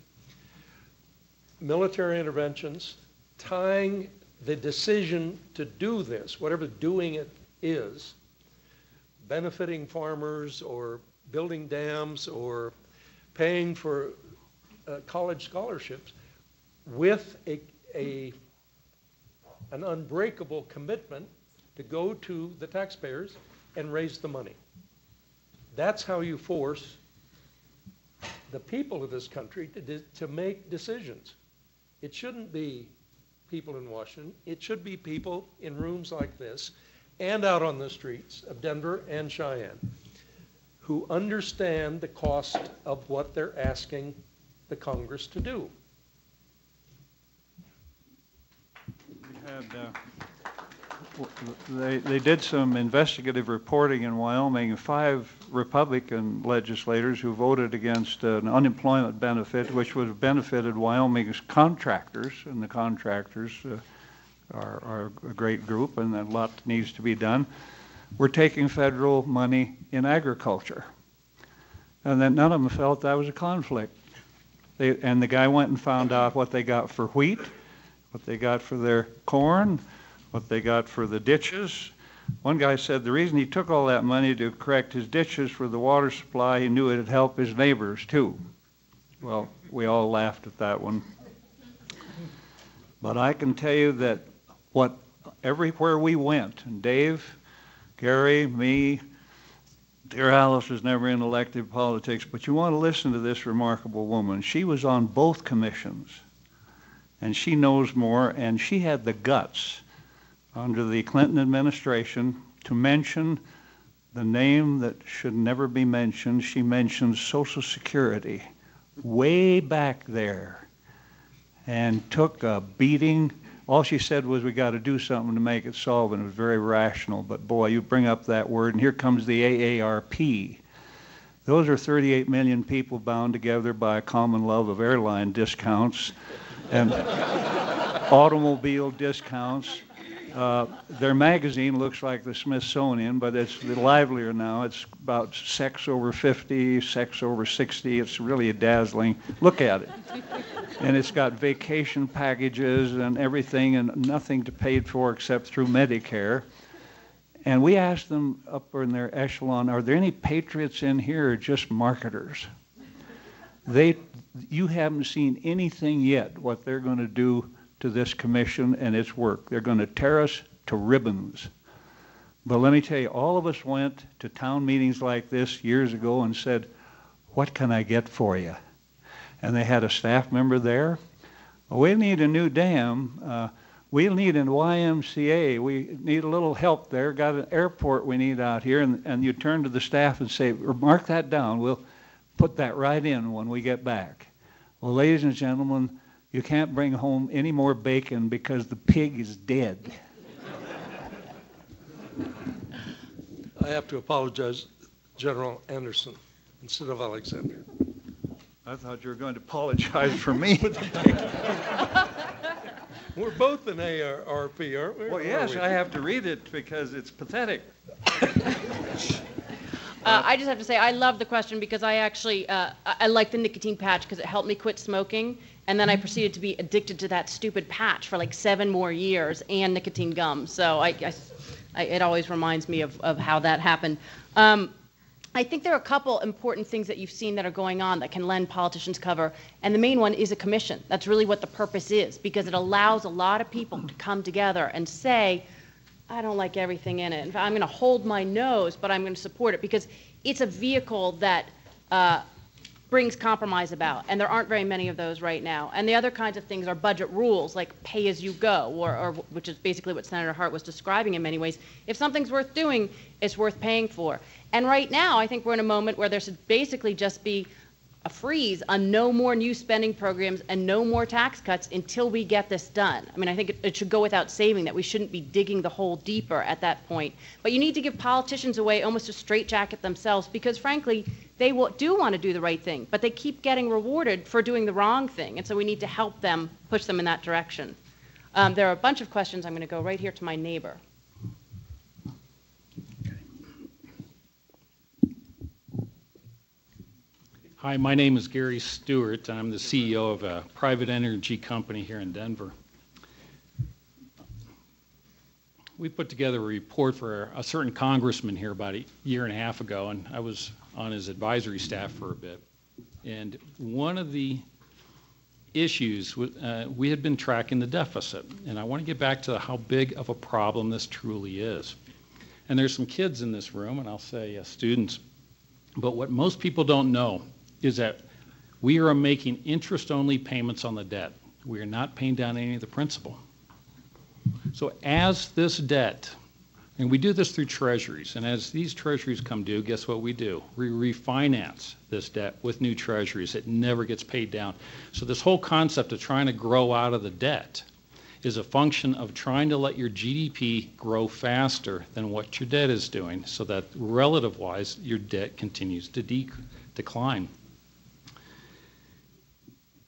military interventions, tying the decision to do this, whatever doing it is, benefiting farmers or building dams or paying for college scholarships, with an unbreakable commitment to go to the taxpayers and raise the money. That's how you force the people of this country to make decisions. It shouldn't be people in Washington. It should be people in rooms like this and out on the streets of Denver and Cheyenne who understand the cost of what they're asking the Congress to do. They did some investigative reporting in Wyoming. 5 Republican legislators who voted against an unemployment benefit, which would have benefited Wyoming's contractors, and the contractors are a great group, and a lot needs to be done. We're taking federal money in agriculture, and then none of them felt that was a conflict. And the guy went and found out what they got for wheat, what they got for their corn, what they got for the ditches. One guy said the reason he took all that money to correct his ditches for the water supply, he knew it'd help his neighbors too. Well, we all laughed at that one. But I can tell you that everywhere we went, and Dave, Gary, me, dear Alice was never in elected politics, but you want to listen to this remarkable woman. She was on both commissions, and she knows more, and she had the guts under the Clinton administration to mention the name that should never be mentioned. She mentioned Social Security way back there and took a beating All she said was, we got to do something to make it solve, and it was very rational. But boy, you bring up that word, and here comes the AARP. Those are 38 million people bound together by a common love of airline discounts and automobile discounts. Their magazine looks like the Smithsonian, but it's livelier now. It's about sex over 50, sex over 60. It's really dazzling. Look at it. And it's got vacation packages and everything, and nothing to pay for except through Medicare. And we asked them up in their echelon, are there any patriots in here or just marketers? You haven't seen anything yet what they're going to do to this commission and its work. They're going to tear us to ribbons. But let me tell you, all of us went to town meetings like this years ago and said, what can I get for you? And they had a staff member there. Well, we need a new dam. We need an YMCA. We need a little help there. Got an airport we need out here. And you turn to the staff and say, mark that down. We'll put that right in when we get back. Well, ladies and gentlemen, you can't bring home any more bacon because the pig is dead. I have to apologize, General Anderson, instead of Alexander. I thought you were going to apologize for me. We're both in AARP, aren't we? Well, yes, I have to read it because it's pathetic. I just have to say, I love the question because I actually, I like the nicotine patch because it helped me quit smoking. And then I proceeded to be addicted to that stupid patch for like 7 more years and nicotine gum. So it always reminds me of how that happened. I think there are a couple important things that you've seen that are going on that can lend politicians cover. And the main one is a commission. That's really what the purpose is, because it allows a lot of people to come together and say, I don't like everything in it. In fact, I'm going to hold my nose, but I'm going to support it because it's a vehicle that brings compromise about, and there aren't very many of those right now. And the other kinds of things are budget rules, like pay as you go, or which is basically what Senator Hart was describing in many ways. If something's worth doing, it's worth paying for. And right now, I think we're in a moment where there should basically just be a freeze on no more new spending programs and no more tax cuts until we get this done. I mean, I think it should go without saying that we shouldn't be digging the hole deeper at that point. But you need to give politicians a way almost to straitjacket themselves because, frankly, they do want to do the right thing, but they keep getting rewarded for doing the wrong thing. And so we need to help them, push them in that direction. There are a bunch of questions. I'm going to go right here to my neighbor. Hi, my name is Gary Stewart. I'm the CEO of a private energy company here in Denver. We put together a report for a certain congressman here about a year and a half ago, and I was on his advisory staff for a bit. And one of the issues, we had been tracking the deficit, and I want to get back to how big of a problem this truly is. And there's some kids in this room, and I'll say students, but what most people don't know is that we are making interest-only payments on the debt. We are not paying down any of the principal. So as this debt, and we do this through treasuries, and as these treasuries come due, guess what we do? We refinance this debt with new treasuries. It never gets paid down. So this whole concept of trying to grow out of the debt is a function of trying to let your GDP grow faster than what your debt is doing so that relative-wise, your debt continues to decline.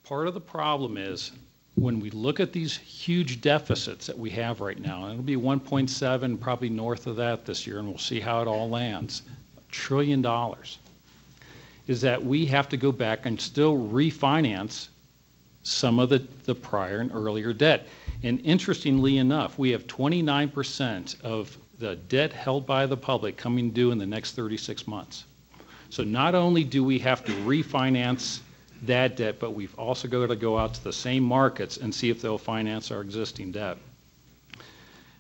Part of the problem is when we look at these huge deficits that we have right now, and it'll be 1.7, probably north of that this year, and we'll see how it all lands, $1 trillion, is that we have to go back and still refinance some of the prior and earlier debt. And interestingly enough, we have 29% of the debt held by the public coming due in the next 36 months. So not only do we have to refinance that debt, but we've also got to go out to the same markets and see if they'll finance our existing debt.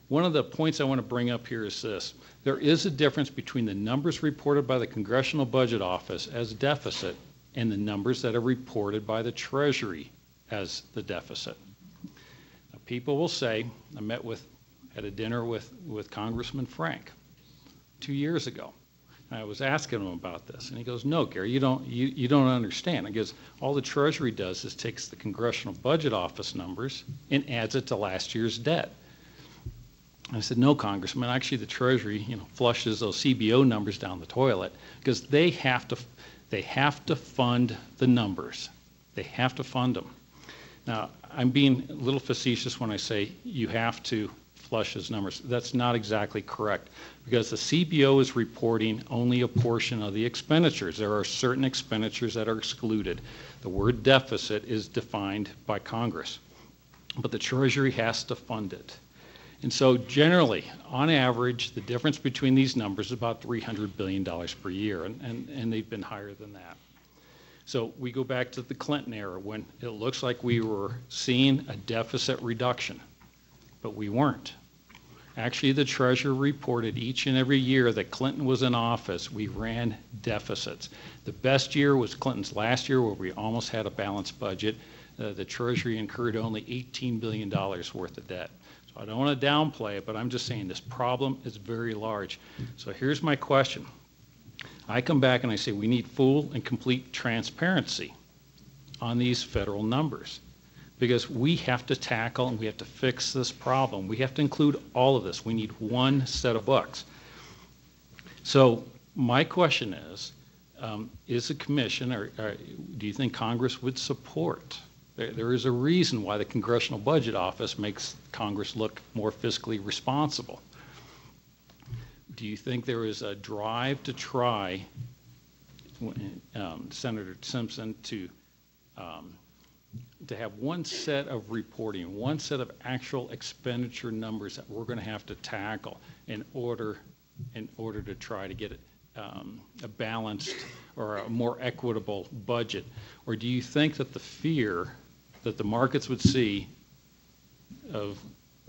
One of the points I want to bring up here is this. There is a difference between the numbers reported by the Congressional Budget Office as deficit and the numbers that are reported by the Treasury as the deficit. Now, people will say, had a dinner with Congressman Frank 2 years ago. I was asking him about this, and he goes, "No, Gary, you don't understand." I guess all the Treasury does is takes the Congressional Budget Office numbers and adds it to last year's debt. I said, "No, Congressman, actually the Treasury, flushes those CBO numbers down the toilet because they have to fund the numbers. They have to fund them." Now, I'm being a little facetious when I say you have to flush his numbers. That's not exactly correct because the CBO is reporting only a portion of the expenditures. There are certain expenditures that are excluded. The word deficit is defined by Congress, but the Treasury has to fund it. And so generally, on average, the difference between these numbers is about $300 billion per year, and they've been higher than that. So we go back to the Clinton era when it looks like we were seeing a deficit reduction, but we weren't. Actually, the Treasurer reported each and every year that Clinton was in office, we ran deficits. The best year was Clinton's last year where we almost had a balanced budget. The Treasury incurred only $18 billion worth of debt. So I don't want to downplay it, but I'm just saying this problem is very large. So here's my question. I come back and I say we need full and complete transparency on these federal numbers because we have to tackle and we have to fix this problem. We have to include all of this. We need one set of books. So my question is the commission, or do you think Congress would support? There is a reason why the Congressional Budget Office makes Congress look more fiscally responsible. Do you think there is a drive to try, Senator Simpson, to have one set of reporting, one set of actual expenditure numbers that we're going to have to tackle in order to try to get a balanced or a more equitable budget? Or do you think that the fear that the markets would see of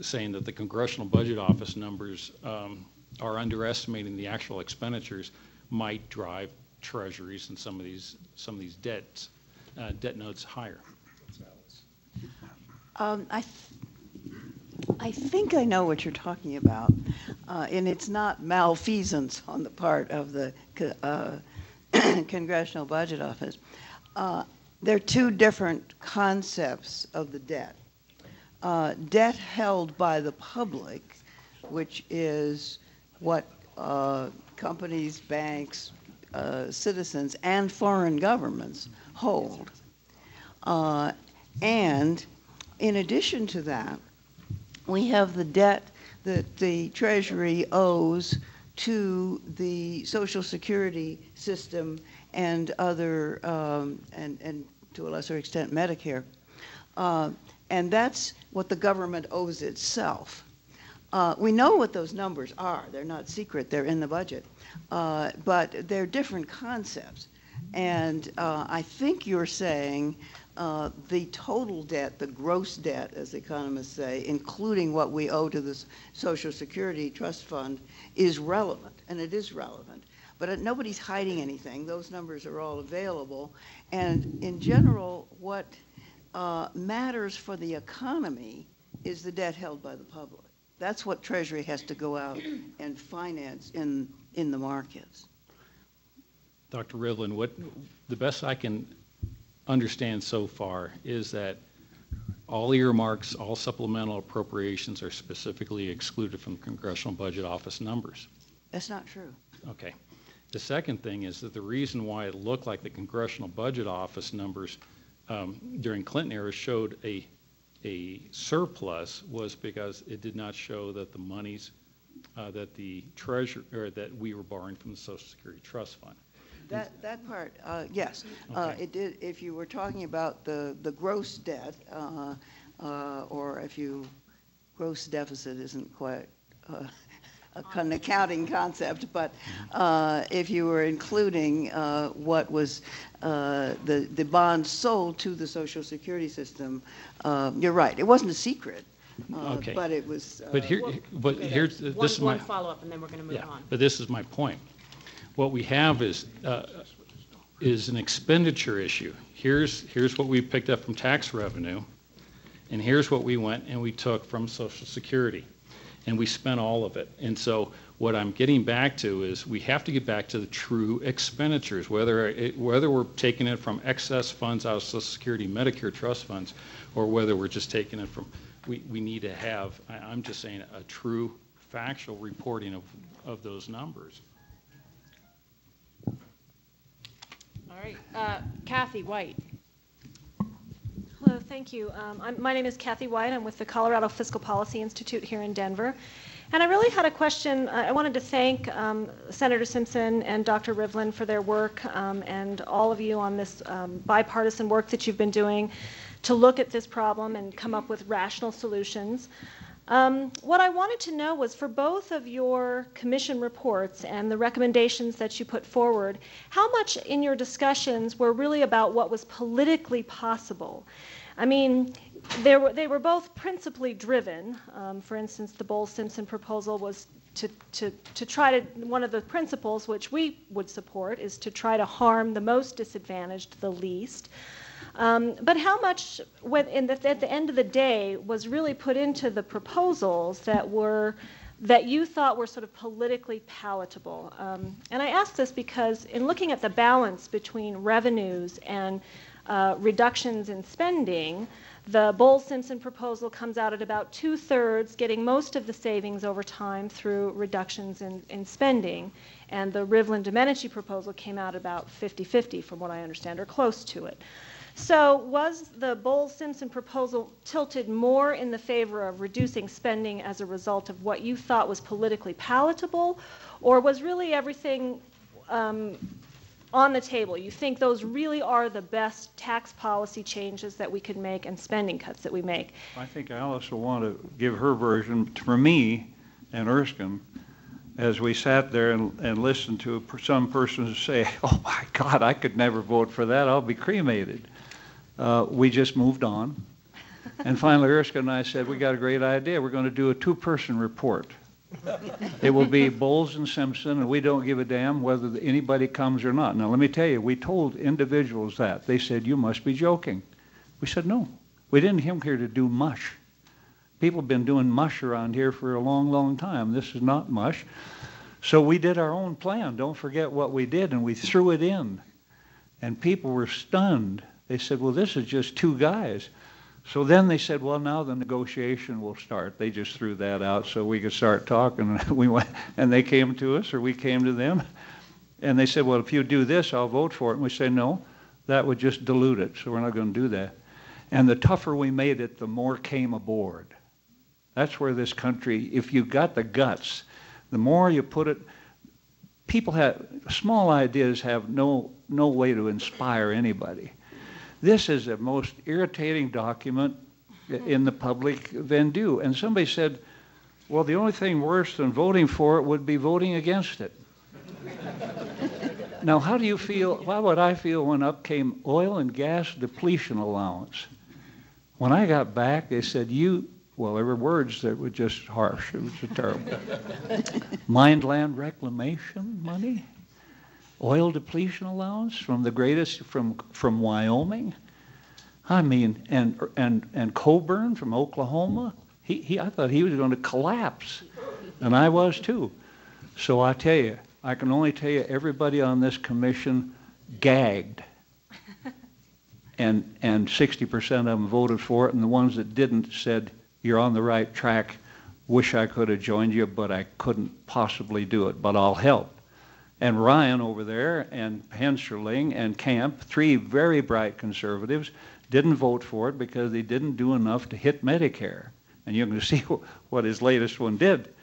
saying that the Congressional Budget Office numbers are underestimating the actual expenditures might drive treasuries and some of these debt notes higher? I think I know what you're talking about, and it's not malfeasance on the part of the Congressional Budget Office. There are two different concepts of the debt. Debt held by the public, which is what companies, banks, citizens, and foreign governments hold. And in addition to that, we have the debt that the Treasury owes to the Social Security system and other, and to a lesser extent, Medicare. And that's what the government owes itself. We know what those numbers are. They're not secret. They're in the budget. But they're different concepts. And I think you're saying the total debt, the gross debt, as economists say, including what we owe to the Social Security Trust Fund, is relevant, and it is relevant. But nobody's hiding anything. Those numbers are all available. And in general, what matters for the economy is the debt held by the public. That's what Treasury has to go out and finance in the markets. Dr. Rivlin, the best I can understand so far is that all earmarks, all supplemental appropriations are specifically excluded from Congressional Budget Office numbers. That's not true. Okay. The second thing is that the reason why it looked like the Congressional Budget Office numbers during Clinton era showed a surplus was because it did not show that the monies that the Treasury, or that we were borrowing from the Social Security Trust Fund. That part, yes. Okay. It did. If you were talking about the gross debt, or if you gross deficit isn't quite an accounting concept, but if you were including what was the bonds sold to the Social Security system, you're right. It wasn't a secret. Okay. But it was. But here's this is my one follow-up, and then we're going to move on. But this is my point. What we have is an expenditure issue. Here's what we picked up from tax revenue, and here's what we went and we took from Social Security, and we spent all of it. And so what I'm getting back to is we have to get back to the true expenditures, whether we're taking it from excess funds out of Social Security, Medicare trust funds, or whether we're just taking it from, we need to have, I'm just saying, a true factual reporting of those numbers. All right, Kathy White. Hello, thank you. My name is Kathy White. I'm with the Colorado Fiscal Policy Institute here in Denver. And I really had a question. I wanted to thank Senator Simpson and Dr. Rivlin for their work and all of you on this bipartisan work that you've been doing to look at this problem and come up with rational solutions. What I wanted to know was, for both of your commission reports and the recommendations that you put forward, how much in your discussions were really about what was politically possible? I mean, they were both principally driven. For instance, the Bowles-Simpson proposal was to try to, one of the principles which we would support is to try to harm the most disadvantaged the least. But how much, at the end of the day, was really put into the proposals that you thought were sort of politically palatable? And I ask this because in looking at the balance between revenues and reductions in spending, the Bowles-Simpson proposal comes out at about 2/3, getting most of the savings over time through reductions in spending. And the Rivlin-Domenici proposal came out about 50-50, from what I understand, or close to it. So was the Bowles-Simpson proposal tilted more in the favor of reducing spending as a result of what you thought was politically palatable, or was really everything on the table? You think those really are the best tax policy changes that we could make and spending cuts that we make? I think Alice will want to give her version. For me and Erskine, as we sat there and listened to some persons say, oh my God, I could never vote for that, I'll be cremated. We just moved on. And finally, Erskine and I said, we got a great idea. We're going to do a two-person report. It will be Bowles and Simpson, and we don't give a damn whether anybody comes or not. Now, let me tell you, we told individuals that. They said, you must be joking. We said, no. We didn't come here to do mush. People have been doing mush around here for a long, long time. This is not mush. So we did our own plan. Don't forget what we did, and we threw it in. And people were stunned. They said, well, this is just two guys. So then they said, well, now the negotiation will start. They just threw that out so we could start talking. We went, and they came to us, or we came to them. And they said, well, if you do this, I'll vote for it. And we said, no, that would just dilute it, so we're not going to do that. And the tougher we made it, the more came aboard. That's where this country, if you got the guts, the more you put it, people have, small ideas have no way to inspire anybody. This is the most irritating document in the public venue. And somebody said, well, the only thing worse than voting for it would be voting against it. Now, how do you feel, how would I feel when up came oil and gas depletion allowance? When I got back, they said, well, there were words that were just harsh. It was terrible. Mind-land reclamation money? Oil depletion allowance from the greatest, from Wyoming? I mean, and Coburn from Oklahoma? I thought he was going to collapse, and I was too. So I tell you, I can only tell you, everybody on this commission gagged, and 60% of them voted for it, and the ones that didn't said, you're on the right track, wish I could have joined you, but I couldn't possibly do it, but I'll help. And Ryan over there, and Hensarling, and Camp, three very bright conservatives, didn't vote for it because they didn't do enough to hit Medicare. And you're going to see what his latest one did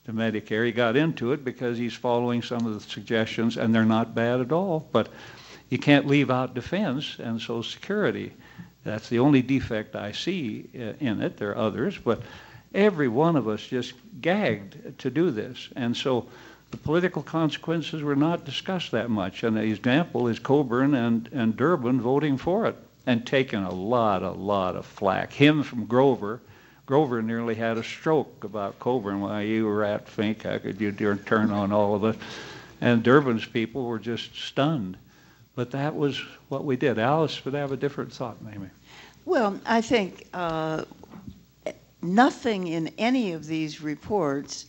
to Medicare. He got into it because he's following some of the suggestions, and they're not bad at all. But you can't leave out defense and Social Security. That's the only defect I see in it. There are others, but every one of us just gagged to do this. And so the political consequences were not discussed that much. And the example is Coburn and Durbin voting for it and taking a lot of flack. Him from Grover. Grover nearly had a stroke about Coburn. Why, you rat fink, how could you turn on all of us? And Durbin's people were just stunned. But that was what we did. Alice would have a different thought, maybe. Well, I think nothing in any of these reports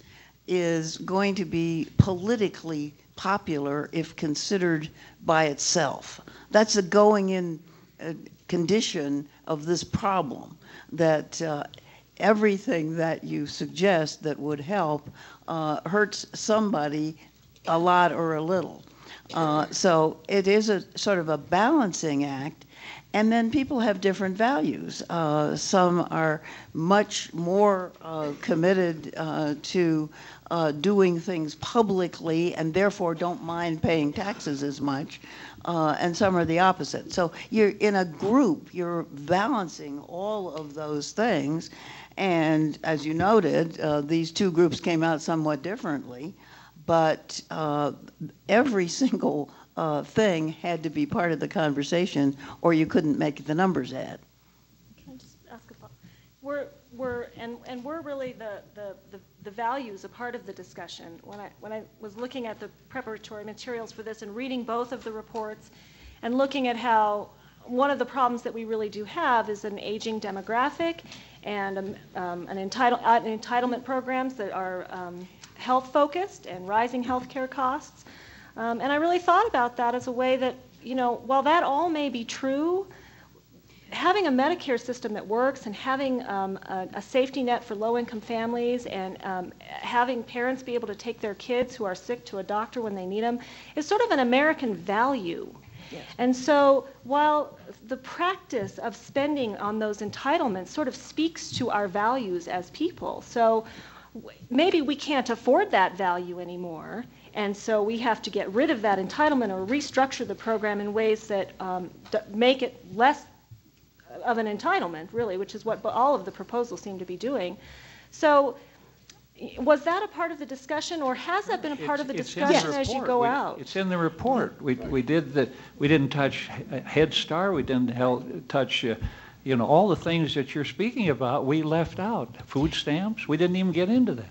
is going to be politically popular if considered by itself. That's the going in condition of this problem, that everything that you suggest that would help hurts somebody a lot or a little. So it is a sort of a balancing act. And then people have different values. Some are much more committed to doing things publicly and therefore don't mind paying taxes as much. And some are the opposite. So you're in a group, you're balancing all of those things. And as you noted, these two groups came out somewhat differently. But every single thing had to be part of the conversation, or you couldn't make the numbers add. Can I just ask a follow-up? We're really the values a part of the discussion. When I was looking at the preparatory materials for this and reading both of the reports and looking at how one of the problems that we really do have is an aging demographic and entitlement programs that are health focused and rising health care costs. And I really thought about that as a way that, while that all may be true, having a Medicare system that works and having a safety net for low-income families and having parents be able to take their kids who are sick to a doctor when they need them is sort of an American value. Yes. And so while the practice of spending on those entitlements sort of speaks to our values as people, so maybe we can't afford that value anymore, and so we have to get rid of that entitlement or restructure the program in ways that make it less of an entitlement, really, which is what all of the proposals seem to be doing. So was that a part of the discussion, or has that been a part of the discussion as you go out? It's in the report. We didn't touch Head Start. We didn't touch all the things that you're speaking about. We left out food stamps. We didn't even get into that.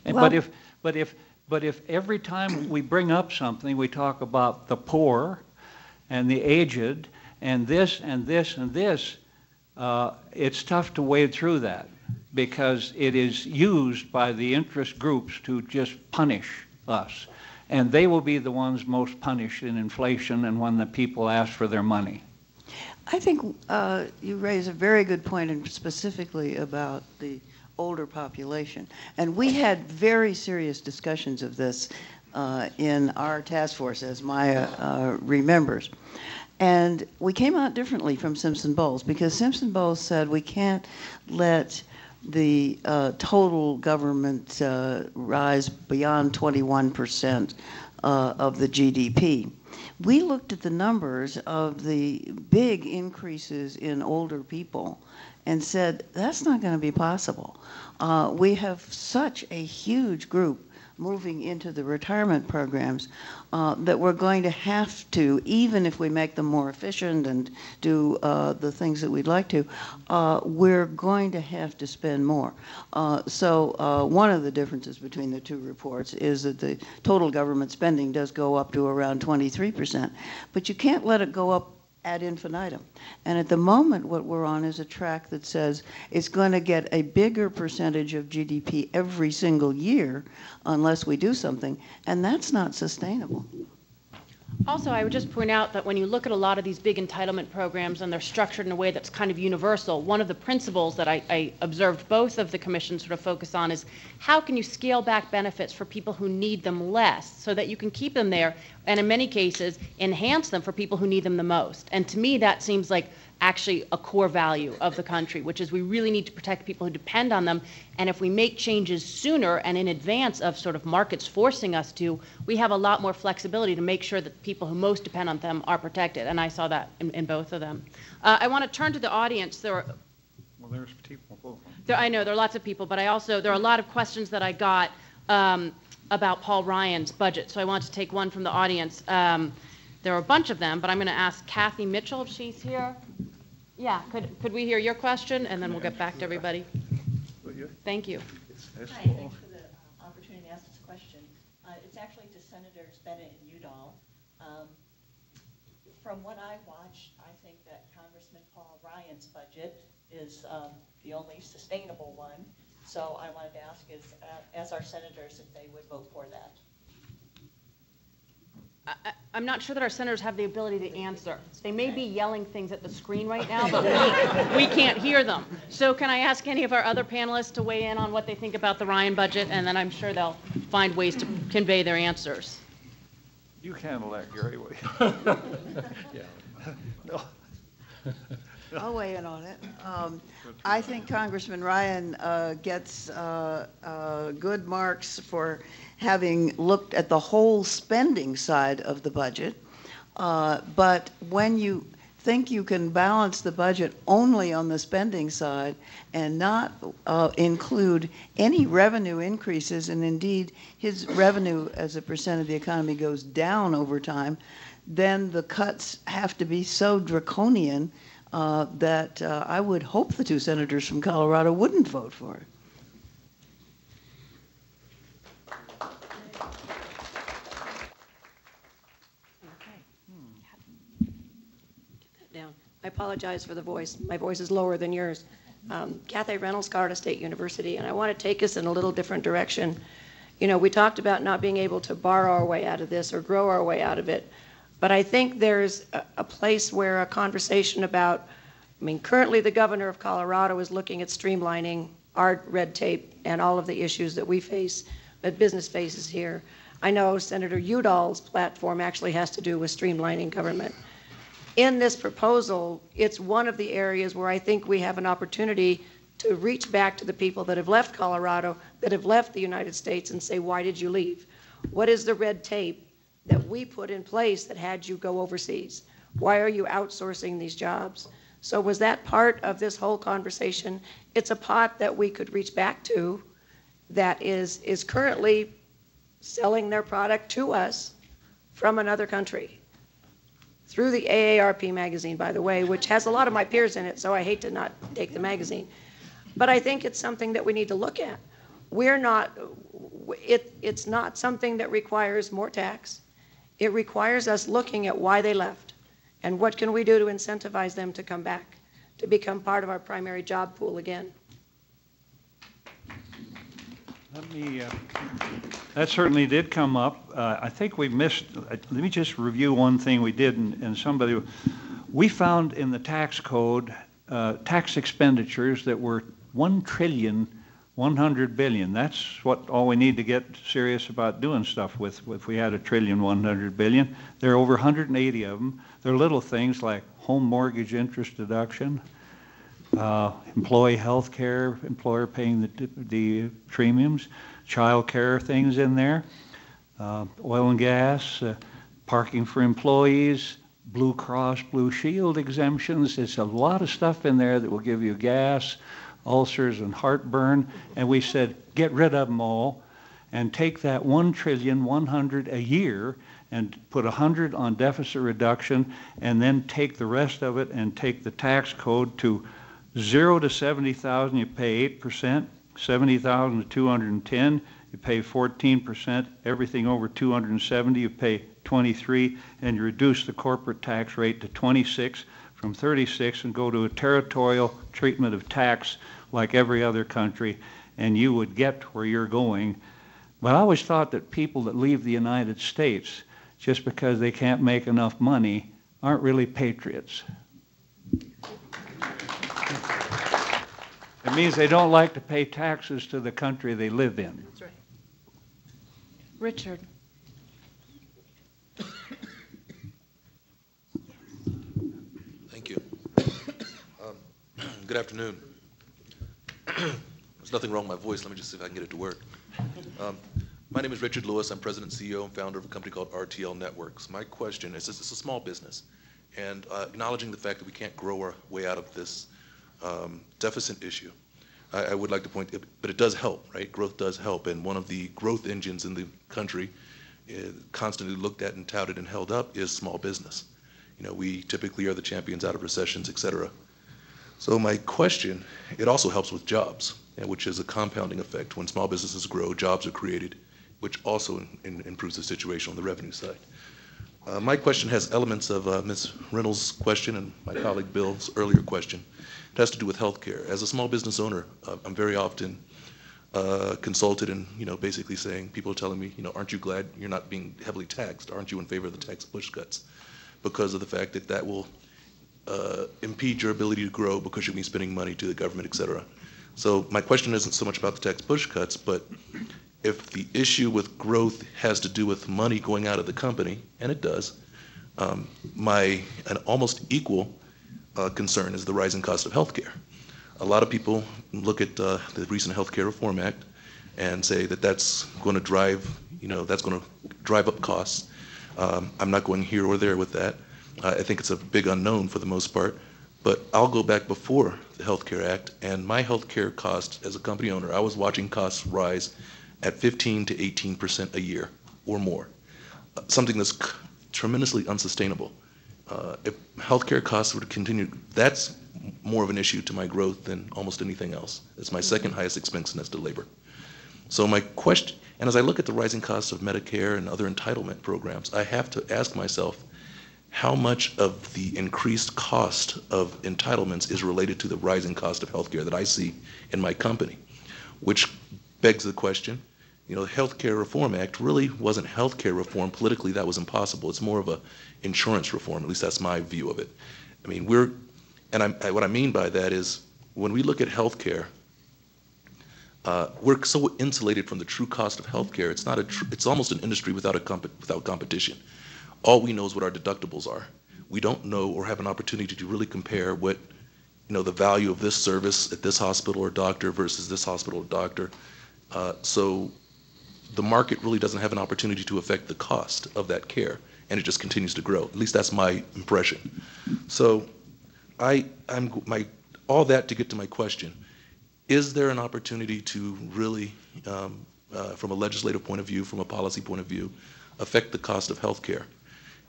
Well, but if every time we bring up something, we talk about the poor and the aged and this and this and this, it's tough to wade through that, because it is used by the interest groups to just punish us. And they will be the ones most punished in inflation and when the people ask for their money. I think you raise a very good point, and specifically about the older population. And we had very serious discussions of this in our task force, as Maya remembers. And we came out differently from Simpson-Bowles, because Simpson-Bowles said we can't let the total government rise beyond 21% of the GDP. We looked at the numbers of the big increases in older people and said, that's not going to be possible. We have such a huge group moving into the retirement programs that we're going to have to, even if we make them more efficient and do the things that we'd like to, we're going to have to spend more. So one of the differences between the two reports is that the total government spending does go up to around 23%, but you can't let it go up ad infinitum. And at the moment, what we're on is a track that says it's going to get a bigger percentage of GDP every single year unless we do something, and that's not sustainable. Also, I would just point out that when you look at a lot of these big entitlement programs and they're structured in a way that's kind of universal, one of the principles that I observed both of the commissions sort of focus on is how can you scale back benefits for people who need them less so that you can keep them there and in many cases enhance them for people who need them the most. And to me that seems like actually a core value of the country, which is we really need to protect people who depend on them. And if we make changes sooner and in advance of sort of markets forcing us to, we have a lot more flexibility to make sure that people who most depend on them are protected. And I saw that in both of them. I want to turn to the audience. Well, there's people. I know there are lots of people, but there are a lot of questions that I got about Paul Ryan's budget. So I want to take one from the audience. There are a bunch of them, but I'm going to ask Kathy Mitchell if she's here. Yeah, could we hear your question, and then we'll get back to everybody. Thank you. Hi, thanks for the opportunity to ask this question. It's actually to Senators Bennet and Udall. From what I watched, I think that Congressman Paul Ryan's budget is the only sustainable one. So I wanted to ask as our senators if they would vote for that. I'm not sure that our senators have the ability to answer. They may be yelling things at the screen right now, but we can't hear them. So can I ask any of our other panelists to weigh in on what they think about the Ryan budget, and then I'm sure they'll find ways to convey their answers. You handle that, Gary. Yeah. No. I'll weigh in on it. I think Congressman Ryan gets good marks for having looked at the whole spending side of the budget. But when you think you can balance the budget only on the spending side and not include any revenue increases, and indeed his revenue as a percent of the economy goes down over time, then the cuts have to be so draconian that I would hope the two senators from Colorado wouldn't vote for it. Down. I apologize for the voice. My voice is lower than yours. Kathy Reynolds, Colorado State University, and I want to take us in a little different direction. You know, we talked about not being able to borrow our way out of this or grow our way out of it, but I think there's a place where a conversation about, I mean, currently the governor of Colorado is looking at streamlining our red tape and all of the issues that we face, that business faces here. I know Senator Udall's platform actually has to do with streamlining government. In this proposal, it's one of the areas where I think we have an opportunity to reach back to the people that have left Colorado, that have left the United States, and say, why did you leave? What is the red tape that we put in place that had you go overseas? Why are you outsourcing these jobs? So was that part of this whole conversation? It's a pot that we could reach back to that is currently selling their product to us from another country. Through the AARP magazine, by the way, which has a lot of my peers in it, so I hate to not take the magazine. But I think it's something that we need to look at. It's not something that requires more tax. It requires us looking at why they left and what can we do to incentivize them to come back, to become part of our primary job pool again. That certainly did come up. I think we missed, let me just review one thing we did, and we found in the tax code tax expenditures that were $1.1 trillion. That's all we need to get serious about doing stuff with. If we had $1.1 trillion, there are over 180 of them. They're little things like home mortgage interest deduction, employee health care, employer paying the premiums, child care things in there, oil and gas, parking for employees, Blue Cross Blue Shield exemptions. It's a lot of stuff in there that will give you gas, ulcers, and heartburn. And we said, get rid of them all and take that $1.1 trillion a year and put 100 on deficit reduction, and then take the rest of it and take the tax code to 0 to 70,000, you pay 8%, 70,000 to 210, you pay 14%, everything over 270, you pay 23, and you reduce the corporate tax rate to 26 from 36 and go to a territorial treatment of tax like every other country, and you would get where you're going. But I always thought that people that leave the United States just because they can't make enough money aren't really patriots. It means they don't like to pay taxes to the country they live in. That's right. Richard. Thank you. Good afternoon. There's nothing wrong with my voice. Let me just see if I can get it to work. My name is Richard Lewis. I'm president, CEO, and founder of a company called RTL Networks. My question is, it's a small business, and acknowledging the fact that we can't grow our way out of this deficit issue, I would like to point, but it does help, right? Growth does help, and one of the growth engines in the country constantly looked at and touted and held up is small business. You know, we typically are the champions out of recessions, et cetera. So my question, it also helps with jobs, which is a compounding effect. When small businesses grow, jobs are created, which also improves the situation on the revenue side. My question has elements of Ms. Reynolds' question and my colleague Bill's earlier question. It has to do with healthcare. As a small business owner, I'm very often consulted and, basically saying, people are telling me, aren't you glad you're not being heavily taxed? Aren't you in favor of the tax push cuts? Because of the fact that that will impede your ability to grow because you'll be spending money to the government, et cetera. So my question isn't so much about the tax push cuts, but if the issue with growth has to do with money going out of the company, and it does, an almost equal concern is the rising cost of healthcare. A lot of people look at the recent Healthcare Reform Act and say that that's going to drive, up costs. I'm not going here or there with that. I think it's a big unknown for the most part. But I'll go back before the Healthcare Act, and my healthcare cost as a company owner, I was watching costs rise at 15 to 18% a year or more, something that's tremendously unsustainable. If healthcare costs were to continue, that's more of an issue to my growth than almost anything else. It's my second highest expense next to labor. So my question, and as I look at the rising costs of Medicare and other entitlement programs, I have to ask myself, how much of the increased cost of entitlements is related to the rising cost of healthcare that I see in my company? Which begs the question, the Healthcare Reform Act really wasn't healthcare reform. Politically, that was impossible. It's more of a insurance reform. At least that's my view of it. I mean, what I mean by that is when we look at healthcare, we're so insulated from the true cost of healthcare. It's almost an industry without competition. All we know is what our deductibles are. We don't know or have an opportunity to really compare what, the value of this service at this hospital or doctor versus this hospital or doctor. So the market really doesn't have an opportunity to affect the cost of that care, and it just continues to grow. At least that's my impression. So all that to get to my question, is there an opportunity to really, from a legislative point of view, from a policy point of view, affect the cost of health care?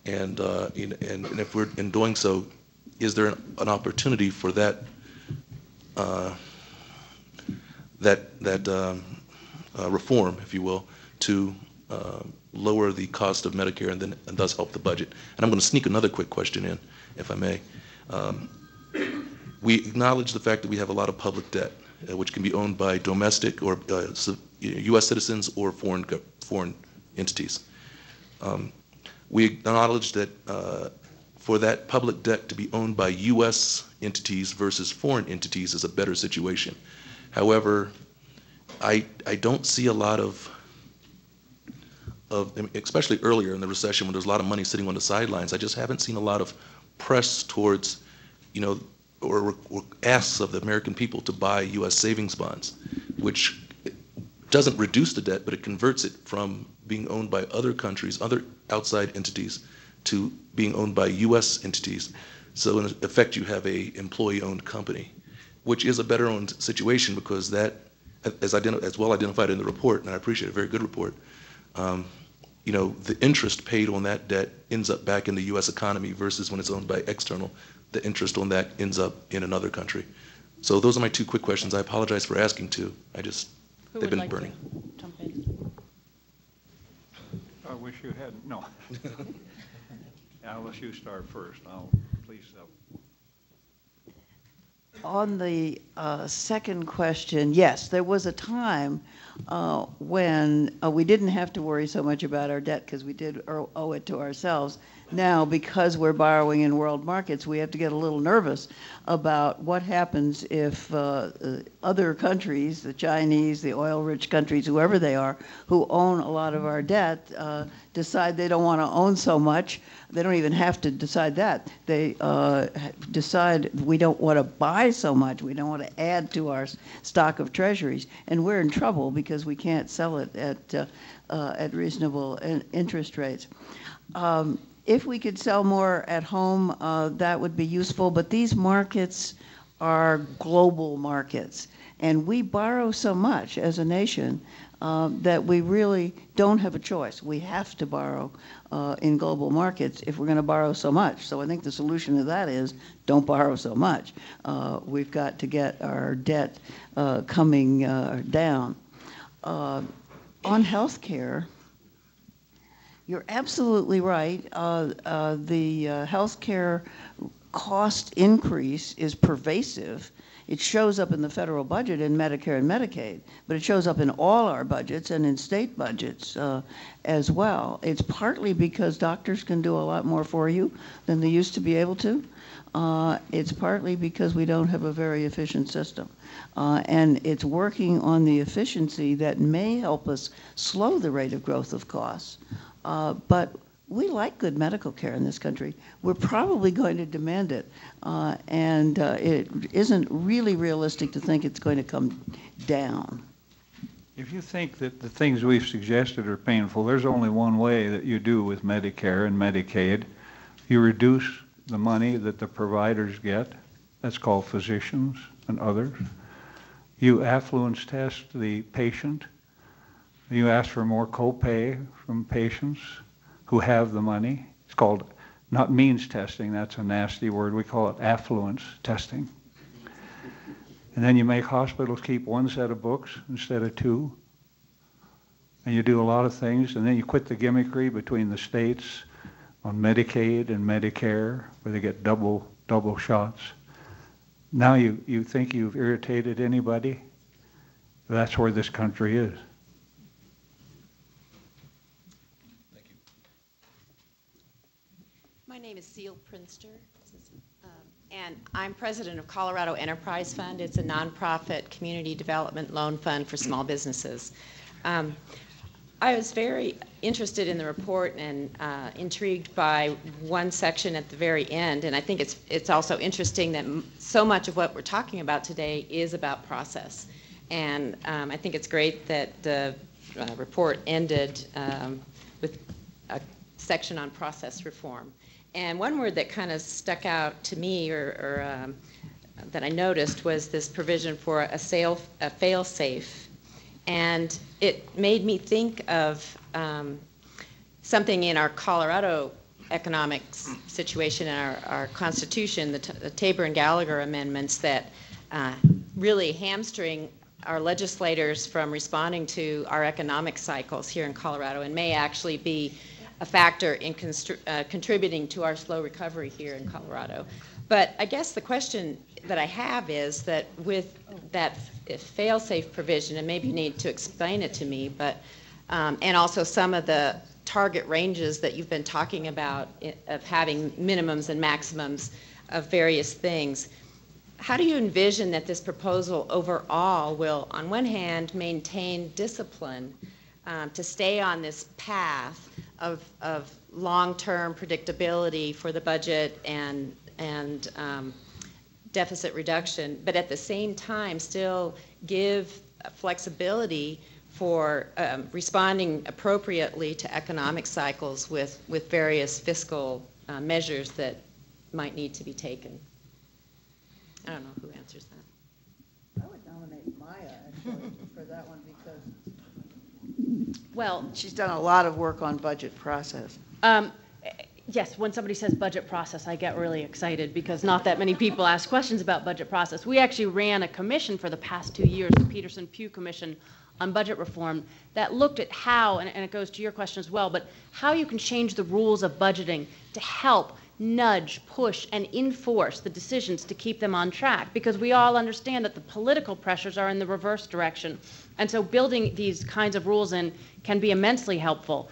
And if we're in doing so, is there an opportunity for that reform, if you will, to lower the cost of Medicare and thus help the budget? And I'm going to sneak another quick question in, if I may. We acknowledge the fact that we have a lot of public debt, which can be owned by domestic or U.S. citizens or foreign entities. We acknowledge that for that public debt to be owned by U.S. entities versus foreign entities is a better situation. However, I don't see a lot of, especially earlier in the recession when there's a lot of money sitting on the sidelines, I just haven't seen a lot of press towards, or asks of the American people to buy U.S. savings bonds, which doesn't reduce the debt, but it converts it from being owned by other countries, other outside entities, to being owned by U.S. entities. So in effect, you have a employee-owned company, which is a better owned situation because that, as well identified in the report, and I appreciate a very good report, the interest paid on that debt ends up back in the U.S. economy versus when it's owned by external, the interest on that ends up in another country. So those are my two quick questions. I apologize for asking two. They've been burning. Jump in? I wish you hadn't. No. I'll let you start first. Please. On the second question, yes, there was a time when we didn't have to worry so much about our debt because we did owe it to ourselves. Now, because we're borrowing in world markets, we have to get a little nervous about what happens if other countries, the Chinese, the oil-rich countries, whoever they are, who own a lot of our debt, decide they don't want to own so much. They don't even have to decide that. They decide we don't want to buy so much. We don't want to add to our stock of treasuries. And we're in trouble because we can't sell it at reasonable interest rates. If we could sell more at home, that would be useful. But these markets are global markets. And we borrow so much as a nation that we really don't have a choice. We have to borrow in global markets if we're going to borrow so much. So I think the solution to that is don't borrow so much. We've got to get our debt coming down. On health care, you're absolutely right. The health care cost increase is pervasive. It shows up in the federal budget in Medicare and Medicaid, but it shows up in all our budgets and in state budgets as well. It's partly because doctors can do a lot more for you than they used to be able to. It's partly because we don't have a very efficient system. And it's working on the efficiency that may help us slow the rate of growth of costs. But we like good medical care in this country. We're probably going to demand it. And it isn't really realistic to think it's going to come down. If you think that the things we've suggested are painful, there's only one way that you do with Medicare and Medicaid. You reduce the money that the providers get. That's called physicians and others. You affluence test the patient. You ask for more copay from patients who have the money. It's called not means testing, that's a nasty word. We call it affluence testing. And then you make hospitals keep one set of books instead of two. And you do a lot of things, and then you quit the gimmickry between the states on Medicaid and Medicare, where they get double shots. Now you think you've irritated anybody? That's where this country is. My name is Seal Prinster, and I'm president of Colorado Enterprise Fund. It's a nonprofit community development loan fund for small businesses. I was very interested in the report and intrigued by one section at the very end, and I think it's also interesting that so much of what we're talking about today is about process. And I think it's great that the report ended with a section on process reform. And one word that kind of stuck out to me or that I noticed was this provision for a fail-safe. And it made me think of something in our Colorado economic situation in our Constitution, the Tabor and Gallagher amendments that really hamstring our legislators from responding to our economic cycles here in Colorado and may actually be a factor in contributing to our slow recovery here in Colorado. But I guess the question that I have is that with that fail-safe provision, and maybe you need to explain it to me, but and also some of the target ranges that you've been talking about of having minimums and maximums of various things, how do you envision that this proposal overall will, on one hand, maintain discipline to stay on this path of long-term predictability for the budget and deficit reduction, but at the same time still give flexibility for responding appropriately to economic cycles with various fiscal measures that might need to be taken? I don't know who answers that. I would nominate Maya, actually, for that one because she's done a lot of work on budget process. Yes, when somebody says budget process, I get really excited because not that many people ask questions about budget process. We actually ran a commission for the past 2 years, the Peterson-Pugh Commission on Budget Reform, that looked at how, and it goes to your question as well, but how you can change the rules of budgeting to help nudge, push, and enforce the decisions to keep them on track, because we all understand that the political pressures are in the reverse direction. And so building these kinds of rules in can be immensely helpful.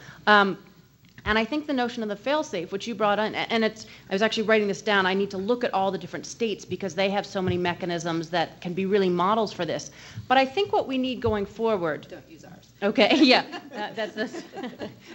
And I think the notion of the fail-safe, which you brought in, and I was actually writing this down, I need to look at all the different states because they have so many mechanisms that can be really models for this. But I think what we need going forward... Don't use ours. Okay, yeah, that's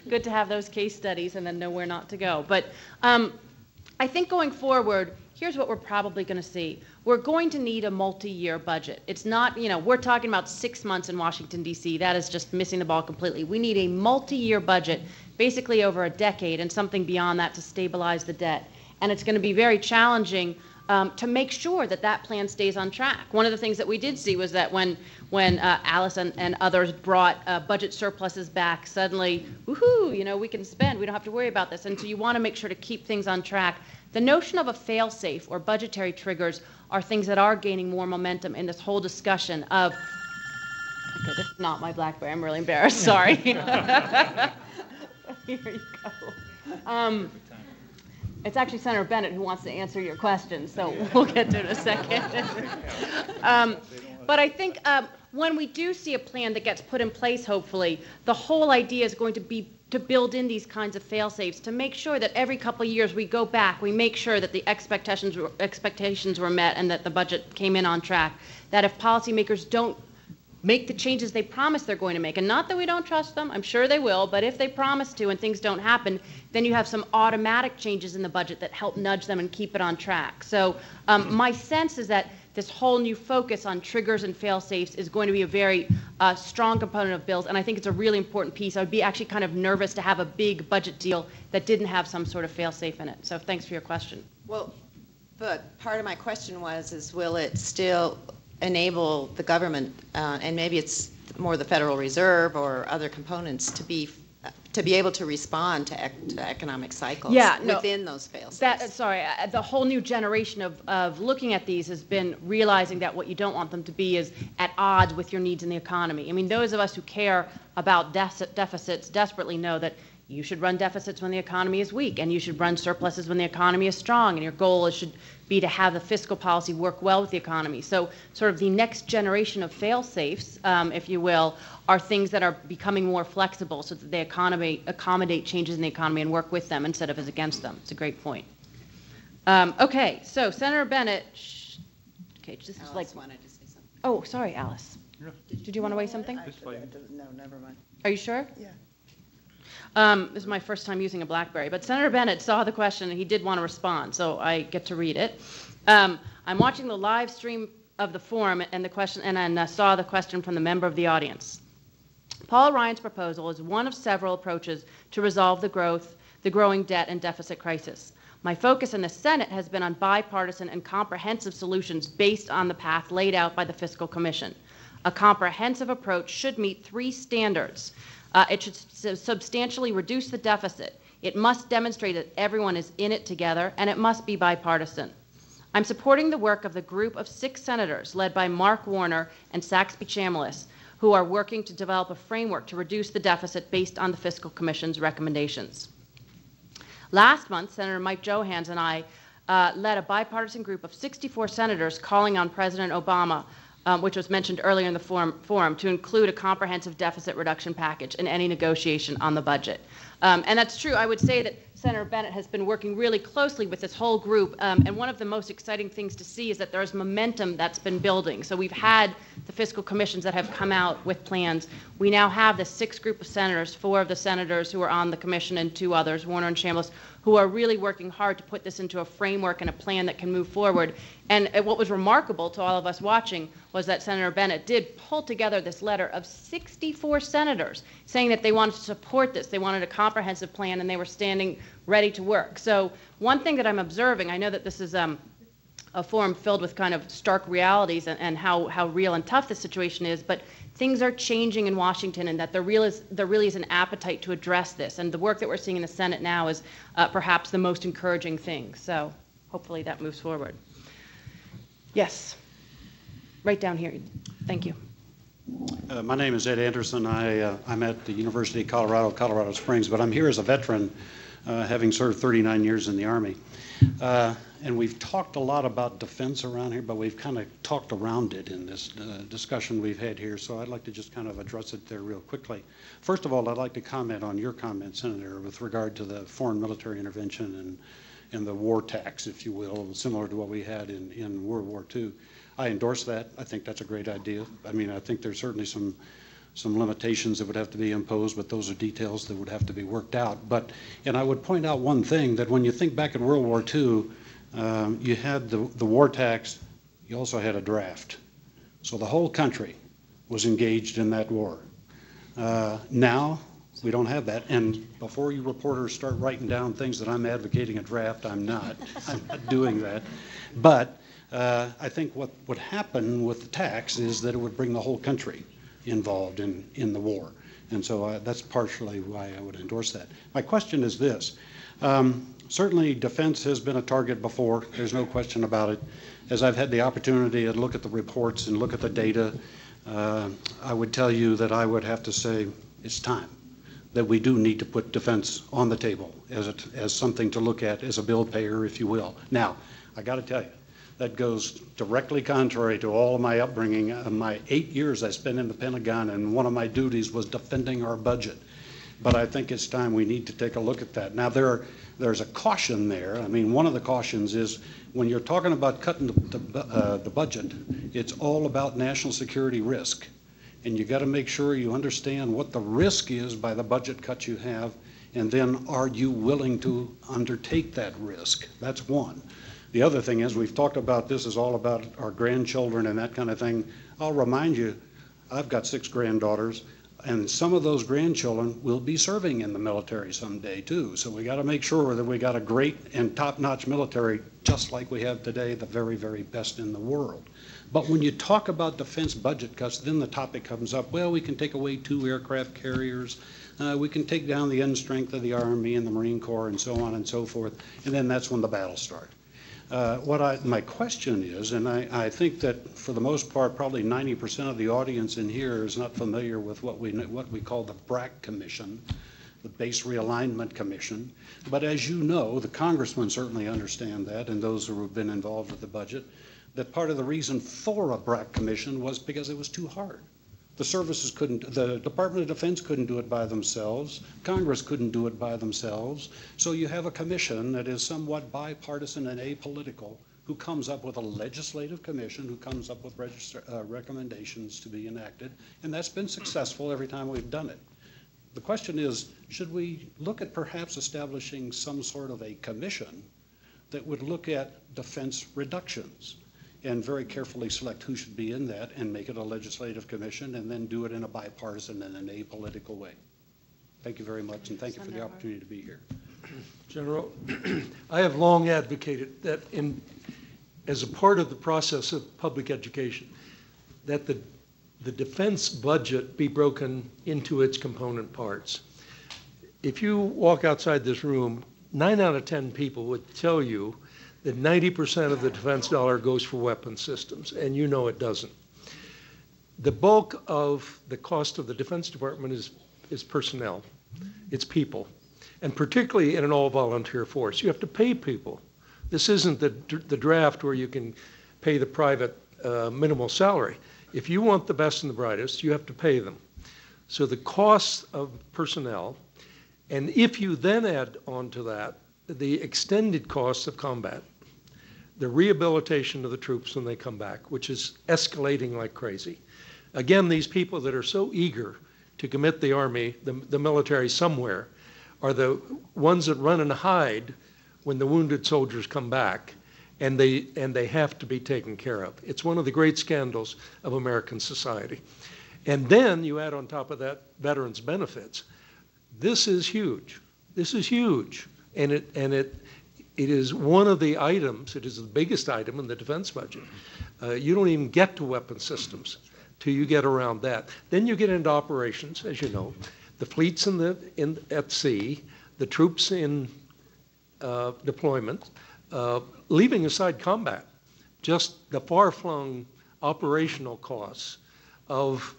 good to have those case studies and then know where not to go. But I think going forward, here's what we're probably going to see. We're going to need a multi-year budget. It's not, we're talking about 6 months in Washington, D.C. That is just missing the ball completely. We need a multi-year budget, basically over a decade, and something beyond that to stabilize the debt. And it's going to be very challenging to make sure that that plan stays on track. One of the things that we did see was that when Alice and others brought budget surpluses back, suddenly, woohoo, we can spend, we don't have to worry about this. And so you want to make sure to keep things on track. The notion of a fail-safe or budgetary triggers are things that are gaining more momentum in this whole discussion of, okay, this is not my BlackBerry, I'm really embarrassed, sorry. Here you go. It's actually Senator Bennet who wants to answer your question, so we'll get to it in a second. But I think when we do see a plan that gets put in place, hopefully, the whole idea is going to be to build in these kinds of fail-safes, to make sure that every couple of years we go back, we make sure that the expectations were met and that the budget came in on track, that if policymakers don't make the changes they promise they're going to make, and not that we don't trust them, I'm sure they will, but if they promise to and things don't happen, then you have some automatic changes in the budget that help nudge them and keep it on track. So my sense is that this whole new focus on triggers and fail-safes is going to be a very strong component of bills, and I think it's a really important piece. I would be actually kind of nervous to have a big budget deal that didn't have some sort of fail-safe in it. So thanks for your question. Well, but part of my question was, will it still enable the government, and maybe it's more the Federal Reserve or other components, to be able to respond to economic cycles within those fail-safes? The whole new generation of looking at these has been realizing that what you don't want them to be is at odds with your needs in the economy. I mean, those of us who care about deficits desperately know that you should run deficits when the economy is weak, and you should run surpluses when the economy is strong, and your goal should be to have the fiscal policy work well with the economy. So sort of the next generation of fail-safes, if you will, are things that are becoming more flexible so that they accommodate changes in the economy and work with them instead of as against them. It's a great point. Okay, so Senator Bennet, okay, this is Alice wanted to say something. Oh, sorry, Alice. Yeah. Did you want to weigh something? No, never mind. Are you sure? Yeah. This is my first time using a BlackBerry, but Senator Bennet saw the question and he did want to respond, so I get to read it. I'm watching the live stream of the forum and the question, and I saw the question from the member of the audience. Paul Ryan's proposal is one of several approaches to resolve the growing debt and deficit crisis. My focus in the Senate has been on bipartisan and comprehensive solutions based on the path laid out by the Fiscal Commission. A comprehensive approach should meet 3 standards. It should substantially reduce the deficit. It must demonstrate that everyone is in it together, and it must be bipartisan. I'm supporting the work of the group of 6 senators led by Mark Warner and Saxby Chambliss, who are working to develop a framework to reduce the deficit based on the Fiscal Commission's recommendations. Last month, Senator Mike Johans and I led a bipartisan group of 64 senators calling on President Obama, which was mentioned earlier in the forum, to include a comprehensive deficit reduction package in any negotiation on the budget. And that's true. I would say that Senator Bennet has been working really closely with this whole group, and one of the most exciting things to see is that there's momentum that's been building. So we've had the fiscal commissions that have come out with plans. We now have the 6th group of senators, 4 of the senators who are on the commission and 2 others, Warner and Chambliss, who are really working hard to put this into a framework and a plan that can move forward. And what was remarkable to all of us watching was that Senator Bennet did pull together this letter of 64 senators saying that they wanted to support this. They wanted a comprehensive plan, and they were standing ready to work. So one thing that I'm observing, I know that this is a forum filled with kind of stark realities and how real and tough the situation is, but things are changing in Washington, and that there really is an appetite to address this. And the work that we're seeing in the Senate now is perhaps the most encouraging thing. So hopefully that moves forward. Yes, right down here. Thank you. My name is Ed Anderson. I'm at the University of Colorado Springs, but I'm here as a veteran, having served 39 years in the Army. And we've talked a lot about defense around here, but we've kind of talked around it in this discussion we've had here, so I'd like to just kind of address it there real quickly. First of all, I'd like to comment on your comment, Senator, with regard to the foreign military intervention and the war tax, if you will, similar to what we had in World War II. I endorse that. I think that's a great idea. I mean, I think there's certainly some limitations that would have to be imposed, but those are details that would have to be worked out. And I would point out one thing, that when you think back at World War II, you had the war tax, you also had a draft. So the whole country was engaged in that war. Now, we don't have that. And before you reporters start writing down things that I'm advocating a draft, I'm not. I'm not doing that. But I think what would happen with the tax is that it would bring the whole country involved in the war. And so that's partially why I would endorse that. My question is this. Certainly defense has been a target before. There's no question about it. As I've had the opportunity to look at the reports and look at the data, I would tell you that I would have to say it's time that we do need to put defense on the table as something to look at, as a bill payer, if you will. Now, I got to tell you, that goes directly contrary to all of my upbringing. My 8 years I spent in the Pentagon, and one of my duties was defending our budget. But I think it's time we need to take a look at that. Now, there's a caution there. I mean, one of the cautions is when you're talking about cutting the budget, it's all about national security risk. And you got to make sure you understand what the risk is by the budget cut you have, and then are you willing to undertake that risk? That's one. The other thing is, we've talked about this is all about our grandchildren and that kind of thing. I'll remind you, I've got 6 granddaughters, and some of those grandchildren will be serving in the military someday too. So we got to make sure that we got a great and top-notch military, just like we have today, the very, very best in the world. But when you talk about defense budget cuts, then the topic comes up, well, we can take away 2 aircraft carriers, we can take down the end strength of the Army and the Marine Corps and so on and so forth, and then that's when the battles start. My question is, and I think that for the most part, probably 90% of the audience in here is not familiar with what we call the BRAC Commission, the Base Realignment Commission. But as you know, the congressmen certainly understand that, and those who have been involved with the budget, that part of the reason for a BRAC Commission was because it was too hard. The services couldn't, the Department of Defense couldn't do it by themselves, Congress couldn't do it by themselves, so you have a commission that is somewhat bipartisan and apolitical, who comes up with a legislative commission, who comes up with recommendations to be enacted, and that's been successful every time we've done it. The question is, should we look at perhaps establishing some sort of a commission that would look at defense reductions and very carefully select who should be in that and make it a legislative commission and then do it in a bipartisan and an apolitical way? Thank you very much, and thank you for the opportunity to be here. General, I have long advocated that as a part of the process of public education, that the defense budget be broken into its component parts. If you walk outside this room, 9 out of 10 people would tell you that 90% of the defense dollar goes for weapon systems, and you know it doesn't. The bulk of the cost of the Defense Department is personnel. It's people, and particularly in an all-volunteer force. You have to pay people. This isn't the draft where you can pay the private minimal salary. If you want the best and the brightest, you have to pay them. So the costs of personnel, and if you then add on to that the extended costs of combat, the rehabilitation of the troops when they come back, which is escalating like crazy. Again, these people that are so eager to commit the Army, the military somewhere, are the ones that run and hide when the wounded soldiers come back, and they have to be taken care of. It's one of the great scandals of American society. And then you add on top of that veterans' benefits. This is huge. This is huge. And it is one of the items, it is the biggest item in the defense budget. You don't even get to weapon systems till you get around that. Then you get into operations, as you know, the fleets at sea, the troops in deployment, leaving aside combat, just the far-flung operational costs of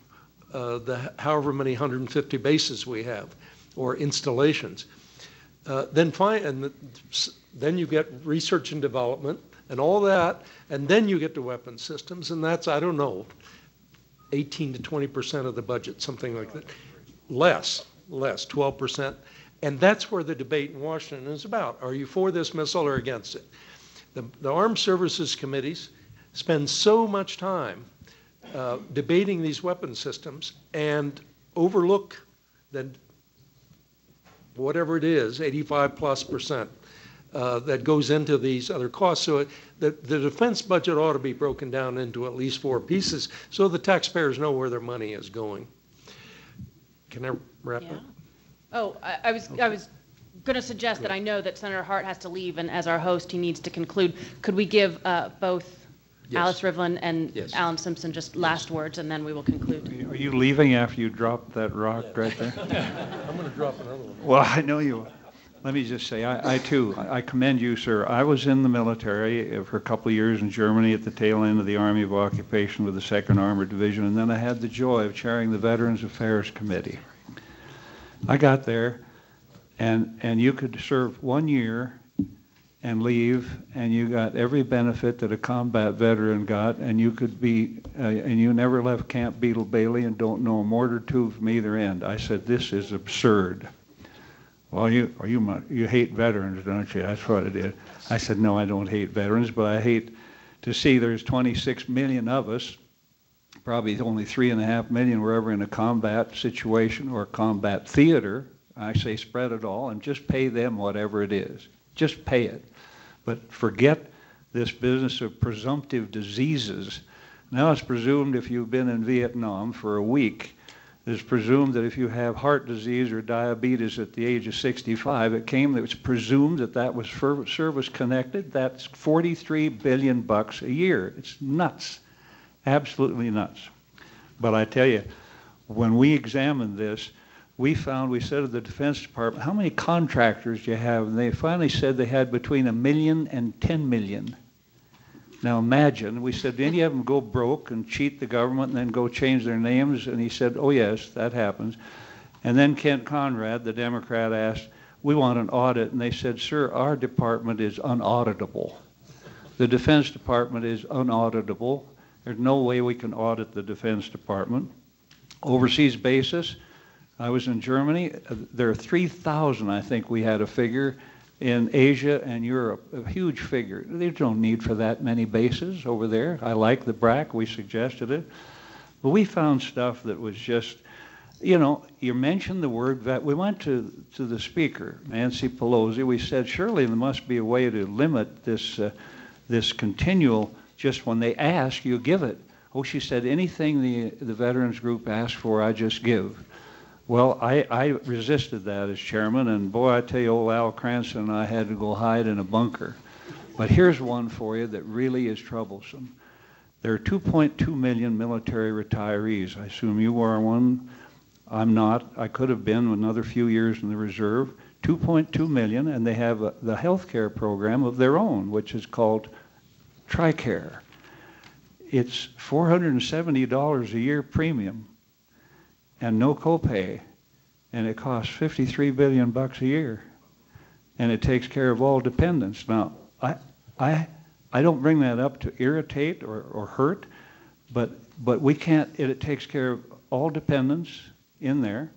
the however many 150 bases we have, or installations. Then you get research and development and all that, and then you get to weapons systems, and that's, I don't know, 18 to 20% of the budget, something like that. Less, 12%. And that's where the debate in Washington is about. Are you for this missile or against it? The Armed Services Committees spend so much time debating these weapons systems and overlook that whatever it is, 85+% that goes into these other costs. So the defense budget ought to be broken down into at least 4 pieces so the taxpayers know where their money is going. Can I wrap up? Oh, I was going to suggest that I know that Senator Hart has to leave, and as our host, he needs to conclude. Could we give both Alice Rivlin and Alan Simpson just last words, and then we will conclude. Are you leaving after you drop that rock right there? I'm going to drop another one. Well, I know you. Let me just say, I too commend you, sir. I was in the military for a couple of years in Germany at the tail end of the Army of Occupation with the 2nd Armored Division, and then I had the joy of chairing the Veterans Affairs Committee. I got there, and you could serve 1 year and leave, and you got every benefit that a combat veteran got, and you could be, and you never left Camp Beetle Bailey and don't know a mortar tube from either end. I said, this is absurd. Well, you hate veterans, don't you? That's what it is. I said, no, I don't hate veterans, but I hate to see there's 26 million of us, probably only 3.5 million were ever in a combat situation or a combat theater. I say spread it all and just pay them whatever it is. Just pay it. But forget this business of presumptive diseases. Now it's presumed if you've been in Vietnam for a week, it's presumed that if you have heart disease or diabetes at the age of 65, it's presumed that that was service connected. That's $43 billion a year. It's nuts, absolutely nuts. But I tell you, when we examined this, we said to the Defense Department, how many contractors do you have? And they finally said they had between 1 million and 10 million. Now imagine, we said, did any of them go broke and cheat the government and then go change their names? And he said, oh yes, that happens. And then Kent Conrad, the Democrat, asked, we want an audit. And they said, sir, our department is unauditable. The Defense Department is unauditable. There's no way we can audit the Defense Department. Overseas basis, I was in Germany. There are 3,000, I think we had a figure, in Asia and Europe, a huge figure. There's no need for that many bases over there. I like the BRAC, we suggested it. But we found stuff that was just, you know, you mentioned the word vet. We went to the speaker, Nancy Pelosi. We said, surely there must be a way to limit this, this continual, just when they ask, you give it. Oh, she said, anything the veterans group asks for, I just give. Well, I resisted that as chairman, and boy, I tell you, old Al Cranston and I had to go hide in a bunker. But here's one for you that really is troublesome. There are 2.2 million military retirees. I assume you are one. I'm not. I could have been another few years in the reserve. 2.2 million, and they have the health care program of their own, which is called TRICARE. It's $470 a year premium and no copay, and it costs $53 billion a year, and it takes care of all dependents. Now, I don't bring that up to irritate or hurt, but we can't. It takes care of all dependents in there.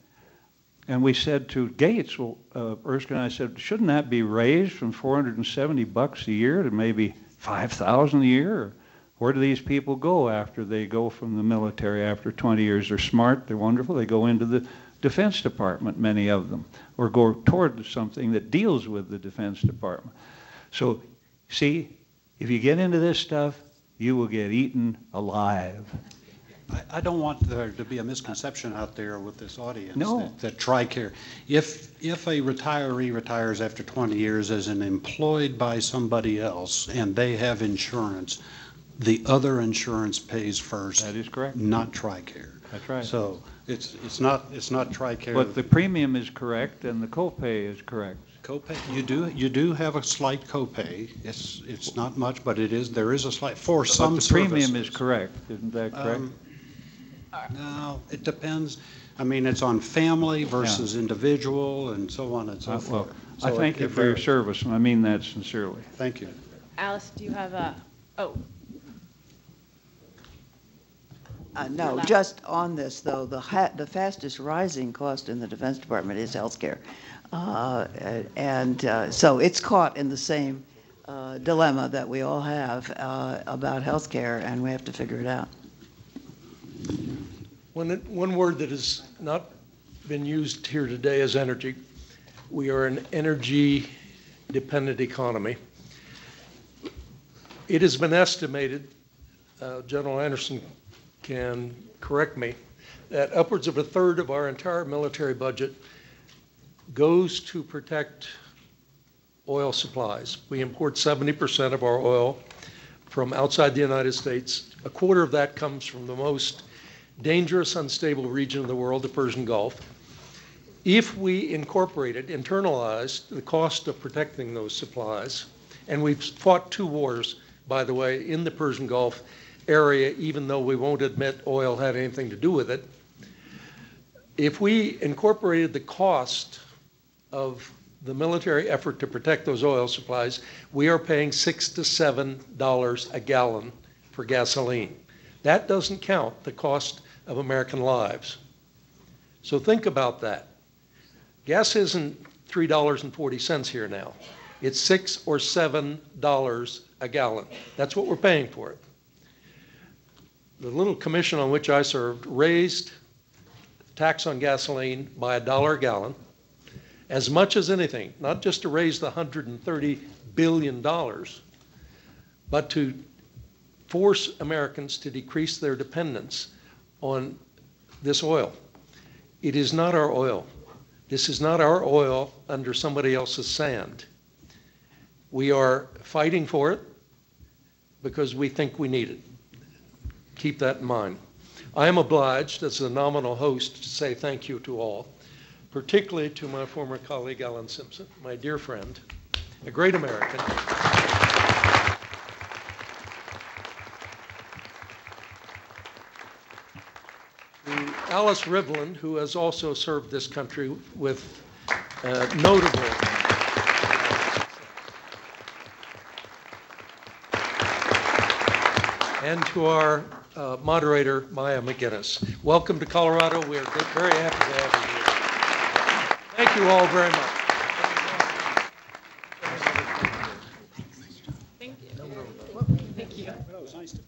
And we said to Gates, well, Erskine and I said, shouldn't that be raised from $470 a year to maybe $5,000 a year? Or where do these people go after they go from the military after 20 years? They're smart, they're wonderful, they go into the Defense Department, many of them, or go toward something that deals with the Defense Department. So, see, if you get into this stuff, you will get eaten alive. I don't want there to be a misconception out there with this audience No. that TRICARE, if a retiree retires after 20 years as an employed by somebody else and they have insurance, the other insurance pays first. That is correct. Not TRICARE. That's right. So it's not TRICARE. But the premium is correct and the copay is correct. Copay, you do have a slight copay. It's not much, but there is a slight for some But the premium is correct, isn't that correct? No, it depends. I mean, it's on family versus individual and so on and so forth. I thank you for your service, and I mean that sincerely. Thank you. Alice, do you have a, No, just on this, though, the fastest rising cost in the Defense Department is healthcare. So it's caught in the same dilemma that we all have about healthcare, and we have to figure it out. One word that has not been used here today is energy. We are an energy-dependent economy. It has been estimated, General Anderson can correct me, that upwards of a third of our entire military budget goes to protect oil supplies. We import 70% of our oil from outside the United States. A quarter of that comes from the most dangerous, unstable region of the world, the Persian Gulf. If we internalized the cost of protecting those supplies, and we've fought 2 wars, by the way, in the Persian Gulf area, even though we won't admit oil had anything to do with it, If we incorporated the cost of the military effort to protect those oil supplies, we are paying $6 to $7 a gallon for gasoline. That doesn't count the cost of American lives. So think about that. Gas isn't $3.40 here now. It's $6 or $7 a gallon. That's what we're paying for it. The little commission on which I served raised tax on gasoline by $1 a gallon, as much as anything, not just to raise the $130 billion, but to force Americans to decrease their dependence on this oil. It is not our oil. This is not our oil under somebody else's sand. We are fighting for it because we think we need it. Keep that in mind. I am obliged, as the nominal host, to say thank you to all, particularly to my former colleague, Alan Simpson, my dear friend, a great American. To Alice Rivlin, who has also served this country with notable. And to our moderator, Maya McGinnis. Welcome to Colorado. We are very happy to have you here. Thank you all very much. Thank you. Thank you. Well, it was nice to